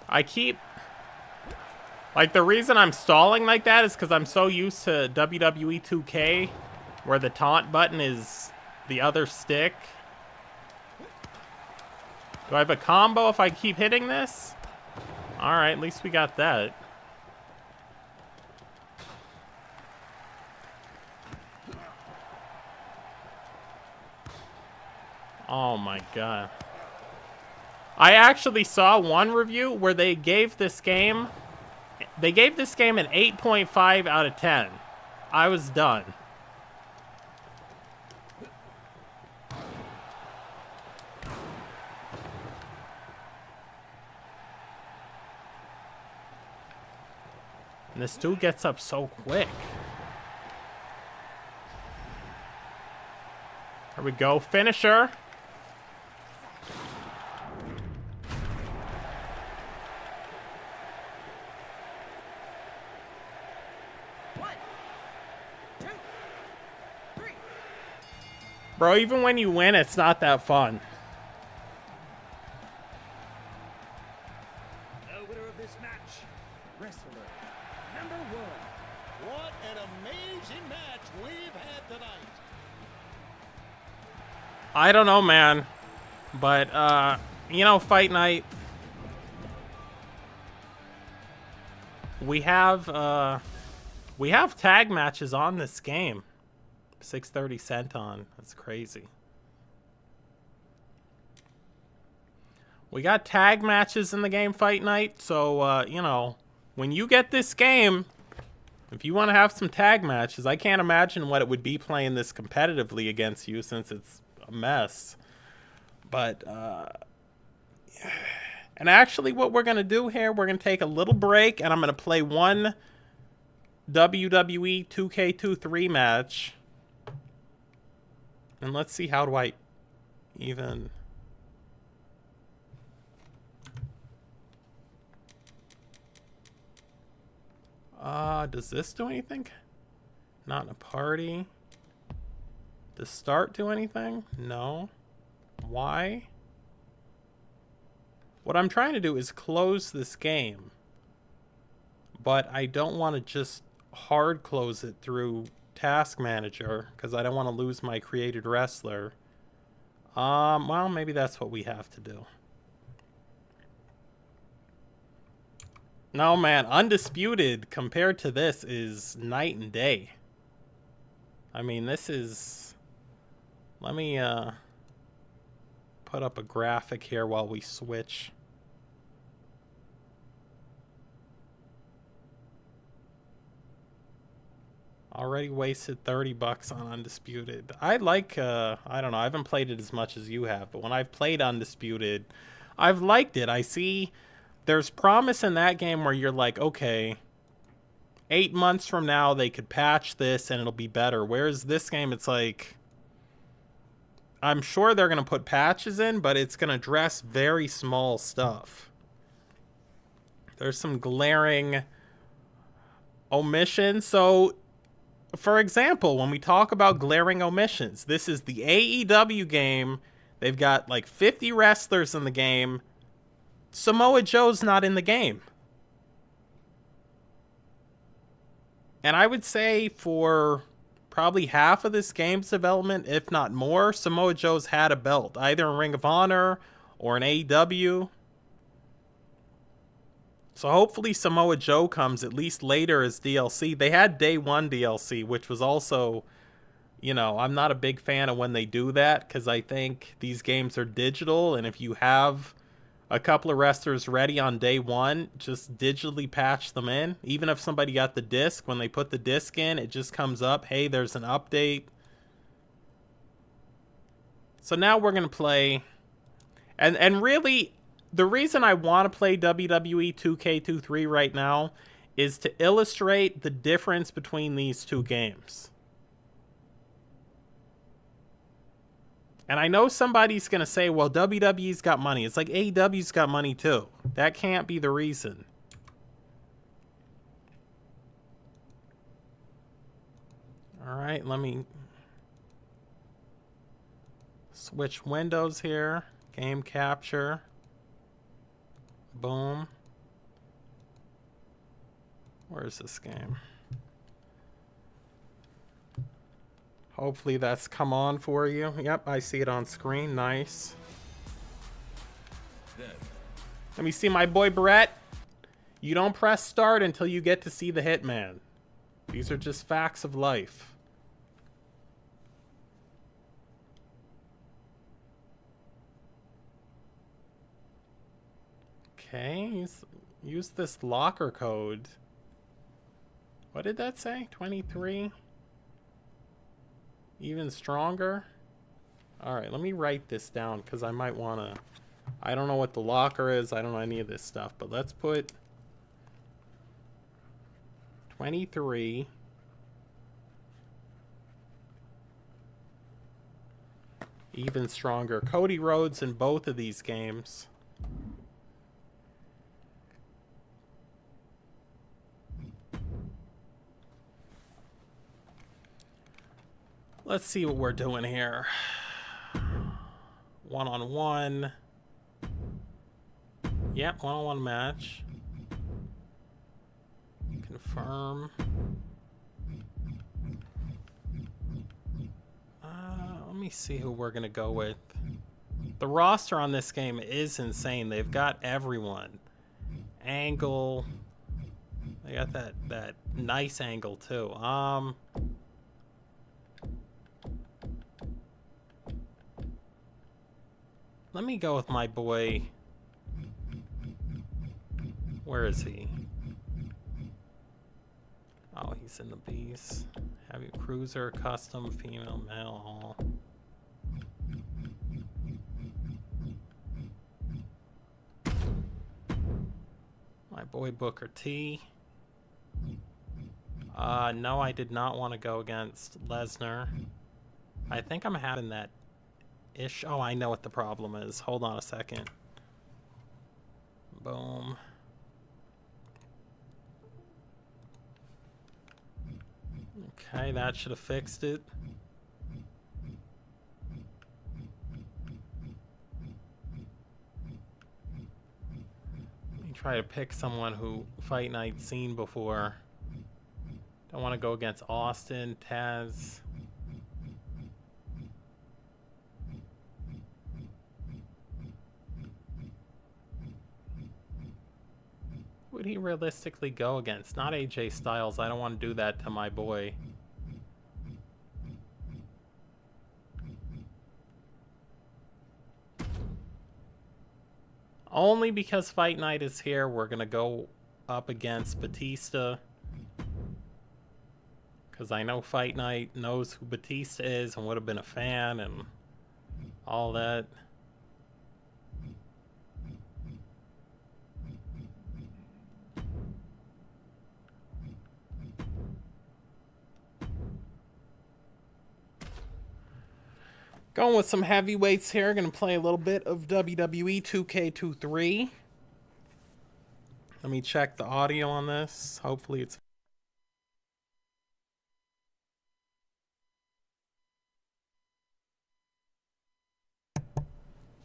I keep... like, the reason I'm stalling like that is because I'm so used to WWE 2K, where the taunt button is the other stick. Do I have a combo if I keep hitting this? Alright, at least we got that. Oh my god. I actually saw one review where they gave this game... they gave this game an 8.5 out of 10. I was done. And this dude gets up so quick. Here we go. Finisher. Bro, even when you win, it's not that fun. The winner of this match, wrestler number 1. What an amazing match we've had tonight. I don't know, man. But, you know, Fight Night. We have tag matches on this game. 630 cent on. That's crazy. We got tag matches in the game Fight Night. So, you know, when you get this game, if you want to have some tag matches, I can't imagine what it would be playing this competitively against you since it's a mess. But, and actually what we're going to do here, we're going to take a little break and I'm going to play one WWE 2K23 match. And let's see, how do I even... does this do anything? Not in a party. Does start do anything? No. Why? What I'm trying to do is close this game. But I don't want to just hard close it through Task Manager because I don't want to lose my created wrestler. Well, maybe that's what we have to do. No, man, Undisputed compared to this is night and day. I mean, this is... let me put up a graphic here while we switch. Already wasted $30 on Undisputed. I like, I don't know, I haven't played it as much as you have, but when I've played Undisputed, I've liked it. I see there's promise in that game where you're like, okay, 8 months from now they could patch this and it'll be better. Whereas this game, it's like, I'm sure they're going to put patches in, but it's going to address very small stuff. There's some glaring omissions. So, for example, when we talk about glaring omissions, this is the AEW game. They've got like 50 wrestlers in the game. Samoa Joe's not in the game. And I would say for probably half of this game's development, if not more, Samoa Joe's had a belt, either in Ring of Honor or in AEW. So hopefully Samoa Joe comes at least later as DLC. They had Day 1 DLC, which was also, you know, I'm not a big fan of when they do that, because I think these games are digital, and if you have a couple of wrestlers ready on Day 1, just digitally patch them in. Even if somebody got the disc, when they put the disc in, it just comes up, hey, there's an update. So now we're going to play, and really, the reason I want to play WWE 2K23 right now is to illustrate the difference between these two games. And I know somebody's going to say, well, WWE's got money. It's like AEW's got money too. That can't be the reason. All right, let me switch windows here. Game capture. Boom. Where's this game? Hopefully that's come on for you. Yep, I see it on screen. Nice. Let me see my boy Brett. You don't press start until you get to see the Hitman. These are just facts of life. Okay, use this locker code. What did that say? 23? Even stronger? Alright, let me write this down because I might want to... I don't know what the locker is. I don't know any of this stuff. But let's put 23. Even stronger. Cody Rhodes in both of these games. Let's see what we're doing here. One-on-one. Yep, one-on-one match. Confirm. Let me see who we're gonna go with. The roster on this game is insane. They've got everyone. Angle. They got that nice angle too. Let me go with my boy. Where is he? Oh, he's in the beast. Heavy cruiser, custom, female, male, all. My boy Booker T. No, I did not want to go against Lesnar. I think I'm having that ish. Oh, I know what the problem is. Hold on a second. Boom. Okay, that should have fixed it. Let me try to pick someone who Fight Night's seen before. Don't want to go against Austin, Taz. Who would he realistically go against? Not AJ Styles. I don't want to do that to my boy. Only because Fight Night is here, we're going to go up against Batista. Because I know Fight Night knows who Batista is and would have been a fan and all that. Going with some heavyweights here. Going to play a little bit of WWE 2K23. Let me check the audio on this. Hopefully it's...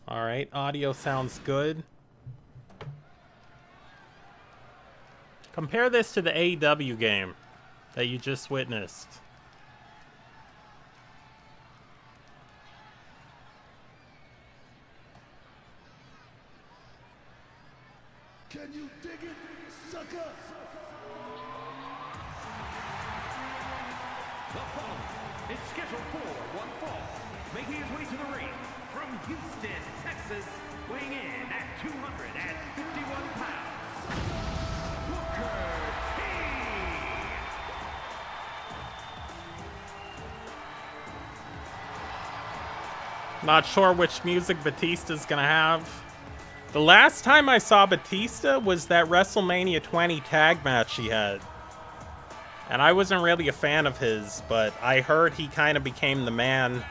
Alright, audio sounds good. Compare this to the AEW game that you just witnessed. Can you dig it, sucker? The following is scheduled for one fall, making his way to the ring from Houston, Texas, weighing in at 251 pounds, Booker T. Not sure which music Batista's gonna have. The last time I saw Batista was that WrestleMania 20 tag match he had. And I wasn't really a fan of his, but I heard he kind of became the man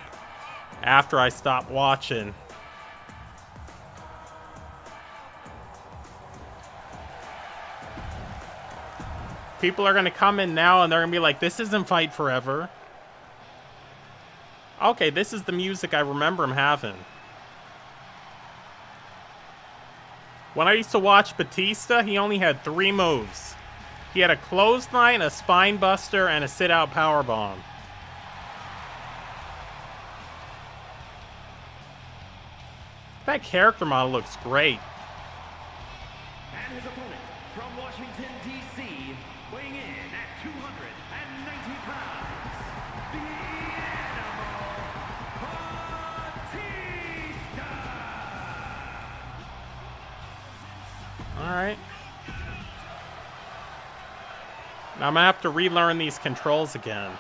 after I stopped watching. People are going to come in now and they're going to be like, this isn't Fight Forever. Okay, this is the music I remember him having. When I used to watch Batista, he only had 3 moves. He had a clothesline, a spine buster, and a sit-out powerbomb. That character model looks great. And his opponent from Washington, D.C., weighing in at 290 pounds, the Animal Batista! Alright. Now I'm gonna have to relearn these controls again.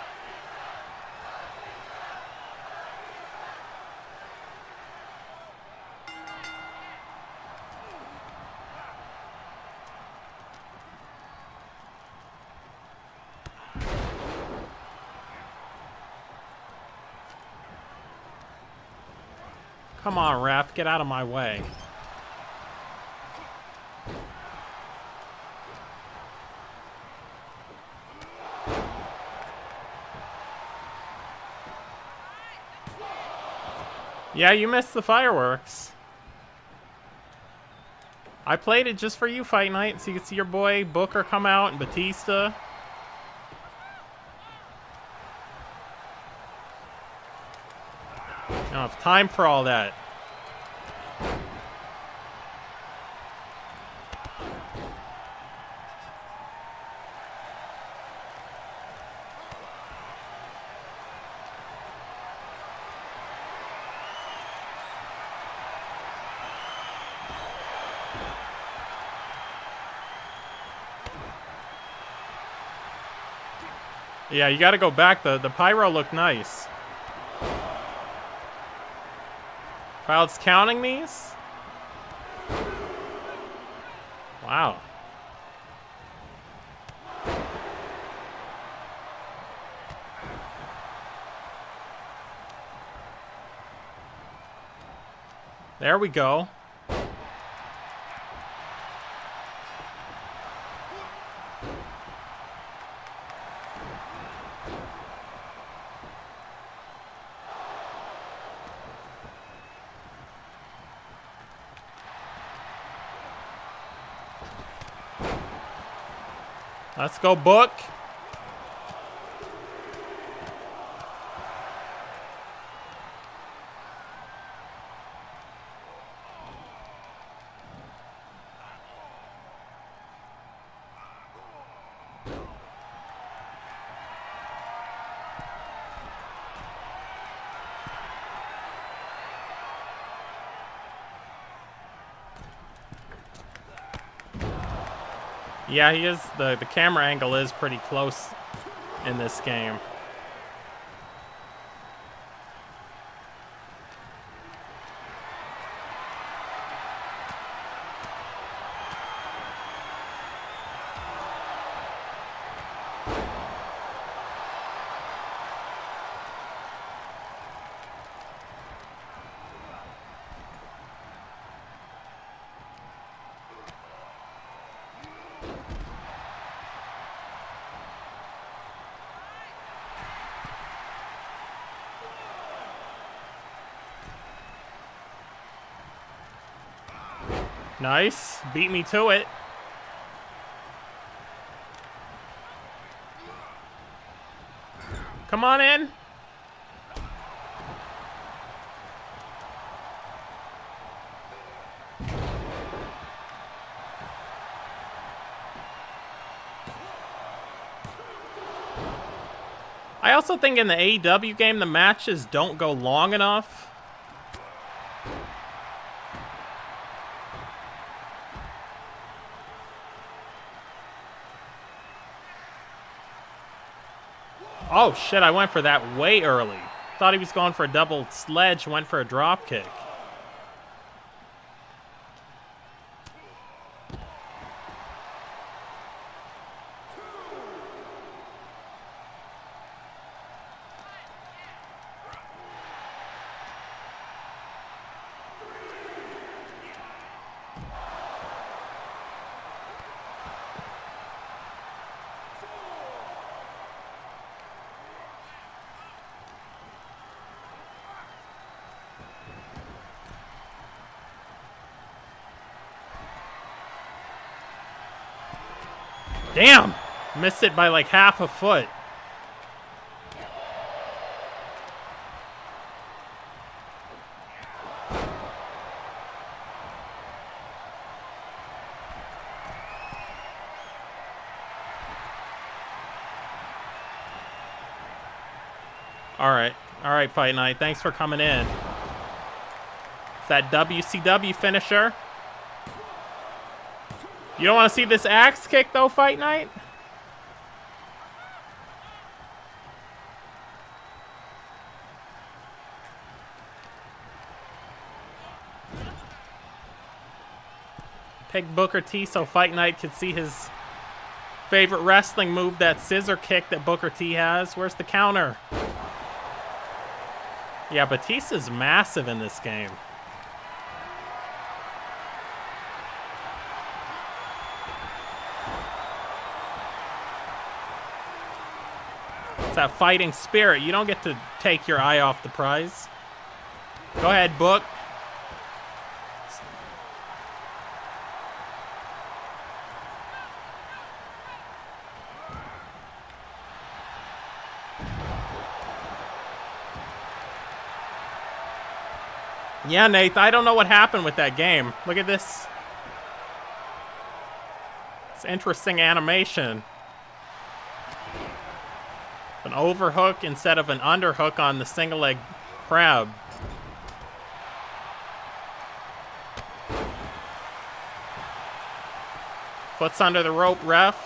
Come on, ref, get out of my way. Yeah, you missed the fireworks. I played it just for you, Fight Night, so you can see your boy Booker come out and Batista. I don't have time for all that. Yeah, you gotta go back. The pyro looked nice. Crowd's counting these? Wow. There we go. Let's go, Book. Yeah, he is. The camera angle is pretty close in this game. Nice. Beat me to it. Come on in. I also think in the AEW game, the matches don't go long enough. Oh shit, I went for that way early. Thought he was going for a double sledge, went for a drop kick. Damn! Missed it by like half a foot. Alright, Fight Night. Thanks for coming in. It's that WCW finisher. You don't want to see this axe kick, though, Fight Night? Pick Booker T so Fight Night could see his favorite wrestling move, that scissor kick that Booker T has. Where's the counter? Yeah, Batista's massive in this game. It's that fighting spirit. You don't get to take your eye off the prize. Go ahead, Book. Yeah, Nate, I don't know what happened with that game. Look at this. It's interesting animation. An overhook instead of an underhook on the single leg crab. Foot's under the rope, ref.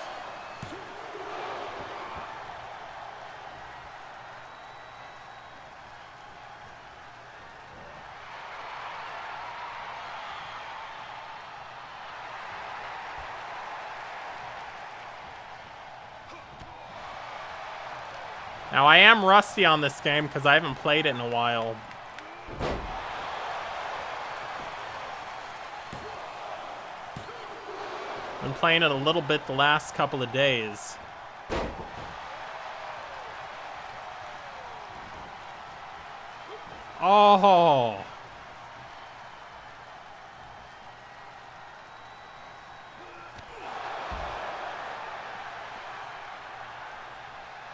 Now, I am rusty on this game because I haven't played it in a while. Been playing it a little bit the last couple of days. Oh!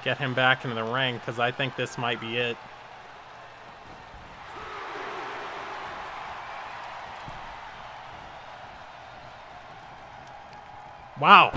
Get him back into the ring, because I think this might be it. Wow.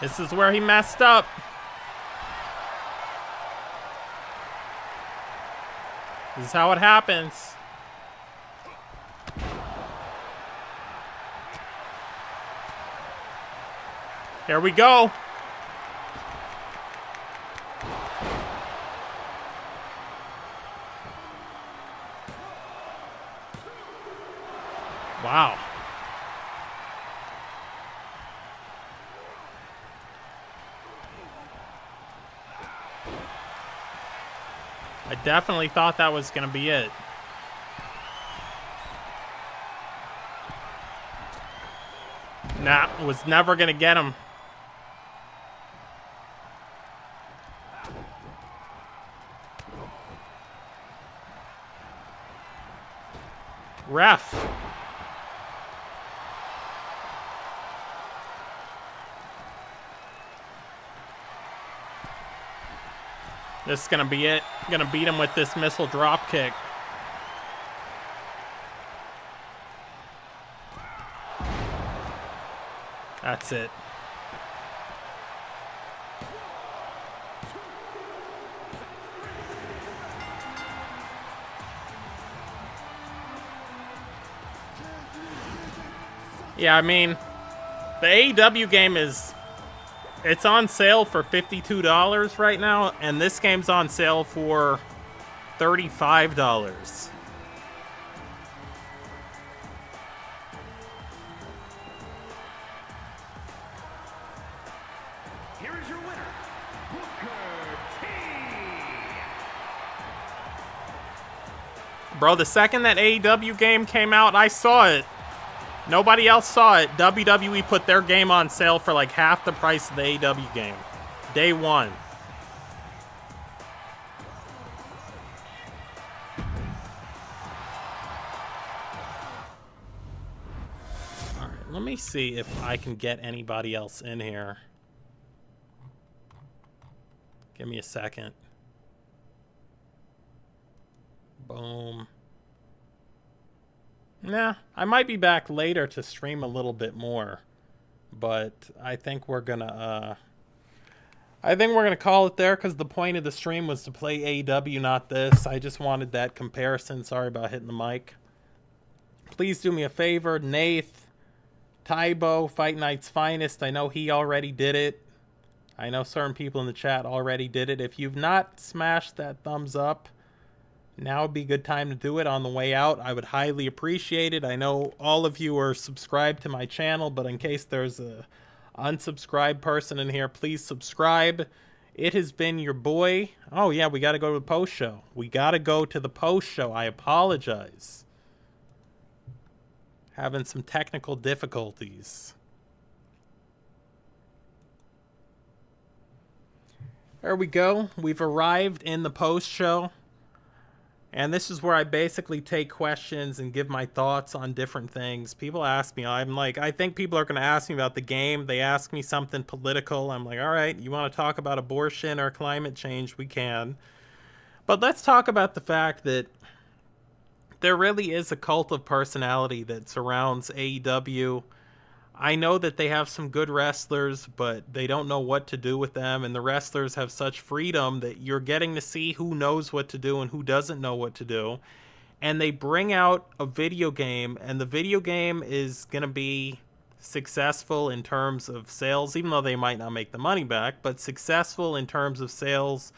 This is where he messed up. This is how it happens. Here we go. Wow. I definitely thought that was going to be it. Nah, was never going to get him. Ref. This is gonna be it. Gonna beat him with this missile drop kick. That's it. Yeah, I mean, the AEW game it's on sale for $52 right now, and this game's on sale for $35. Here is your winner, Booker T. Bro, the second that AEW game came out, I saw it. Nobody else saw it. WWE put their game on sale for like half the price of the AEW game. Day one. Alright, let me see if I can get anybody else in here. Give me a second. Boom. Nah, I might be back later to stream a little bit more, but I think we're gonna call it there because the point of the stream was to play AEW, not this. I just wanted that comparison. Sorry about hitting the mic. Please do me a favor, Nath, Tybo, Fight Night's Finest. I know he already did it. I know certain people in the chat already did it. If you've not smashed that thumbs up, now would be a good time to do it on the way out. I would highly appreciate it. I know all of you are subscribed to my channel, but in case there's a unsubscribed person in here, please subscribe. It has been your boy. Oh, yeah, we got to go to the post show. We got to go to the post show. I apologize. Having some technical difficulties. There we go. We've arrived in the post show. And this is where I basically take questions and give my thoughts on different things. People ask me, I'm like, I think people are going to ask me about the game. They ask me something political. I'm like, all right, you want to talk about abortion or climate change? We can. But let's talk about the fact that there really is a cult of personality that surrounds AEW. I know that they have some good wrestlers, but they don't know what to do with them, and the wrestlers have such freedom that you're getting to see who knows what to do and who doesn't know what to do. And they bring out a video game, and the video game is going to be successful in terms of sales, even though they might not make the money back, but successful in terms of sales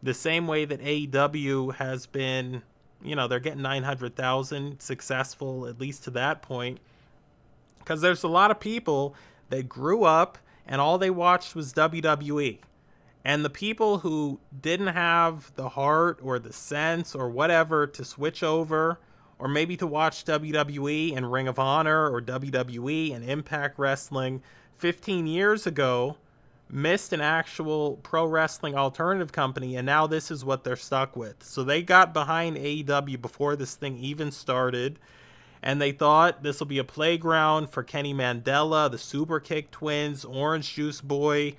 the same way that AEW has been, you know, they're getting 900,000 successful, at least to that point. Because there's a lot of people that grew up and all they watched was WWE. And the people who didn't have the heart or the sense or whatever to switch over, or maybe to watch WWE and Ring of Honor or WWE and Impact Wrestling 15 years ago, missed an actual pro wrestling alternative company, and now this is what they're stuck with. So they got behind AEW before this thing even started. And they thought this will be a playground for Kenny Mandela, the Super Kick Twins, Orange Juice Boy,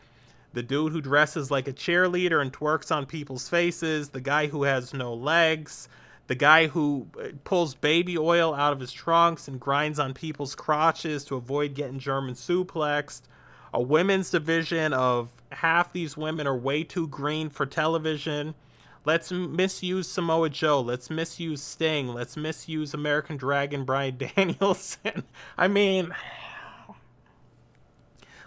the dude who dresses like a cheerleader and twerks on people's faces, the guy who has no legs, the guy who pulls baby oil out of his trunks and grinds on people's crotches to avoid getting German suplexed, a women's division of half these women are way too green for television. Let's misuse Samoa Joe. Let's misuse Sting. Let's misuse American Dragon Bryan Danielson. I mean,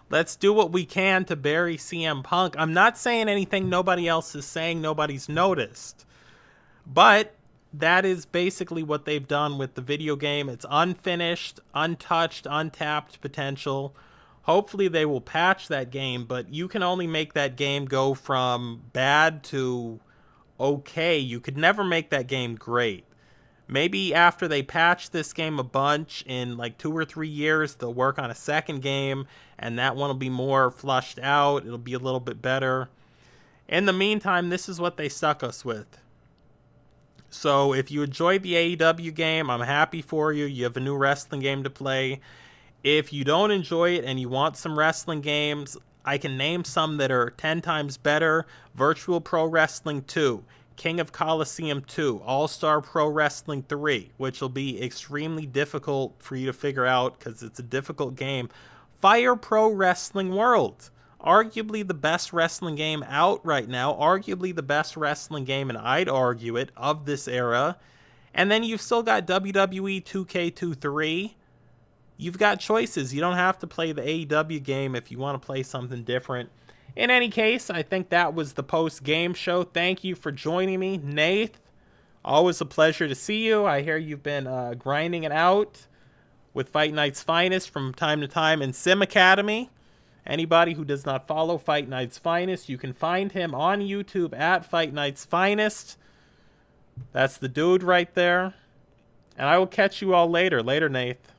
let's do what we can to bury CM Punk. I'm not saying anything nobody else is saying, nobody's noticed. But that is basically what they've done with the video game. It's unfinished, untouched, untapped potential. Hopefully they will patch that game, but you can only make that game go from bad to okay. You could never make that game great. Maybe after they patch this game a bunch in like 2 or 3 years, they'll work on a second game, and that one will be more flushed out. It'll be a little bit better. In the meantime, this is what they stuck us with. So if you enjoyed the AEW game, I'm happy for you. You have a new wrestling game to play. If you don't enjoy it and you want some wrestling games, I can name some that are 10 times better. Virtual Pro Wrestling 2. King of Colosseum 2, All-Star Pro Wrestling 3, which will be extremely difficult for you to figure out because it's a difficult game. Fire Pro Wrestling World, arguably the best wrestling game out right now, arguably the best wrestling game, and I'd argue it, of this era. And then you've still got WWE 2K23. You've got choices. You don't have to play the AEW game if you want to play something different. In any case, I think that was the post-game show. Thank you for joining me, Nath. Always a pleasure to see you. I hear you've been grinding it out with Fight Night's Finest from time to time in Sim Academy. Anybody who does not follow Fight Night's Finest, you can find him on YouTube at Fight Night's Finest. That's the dude right there. And I will catch you all later. Later, Nath.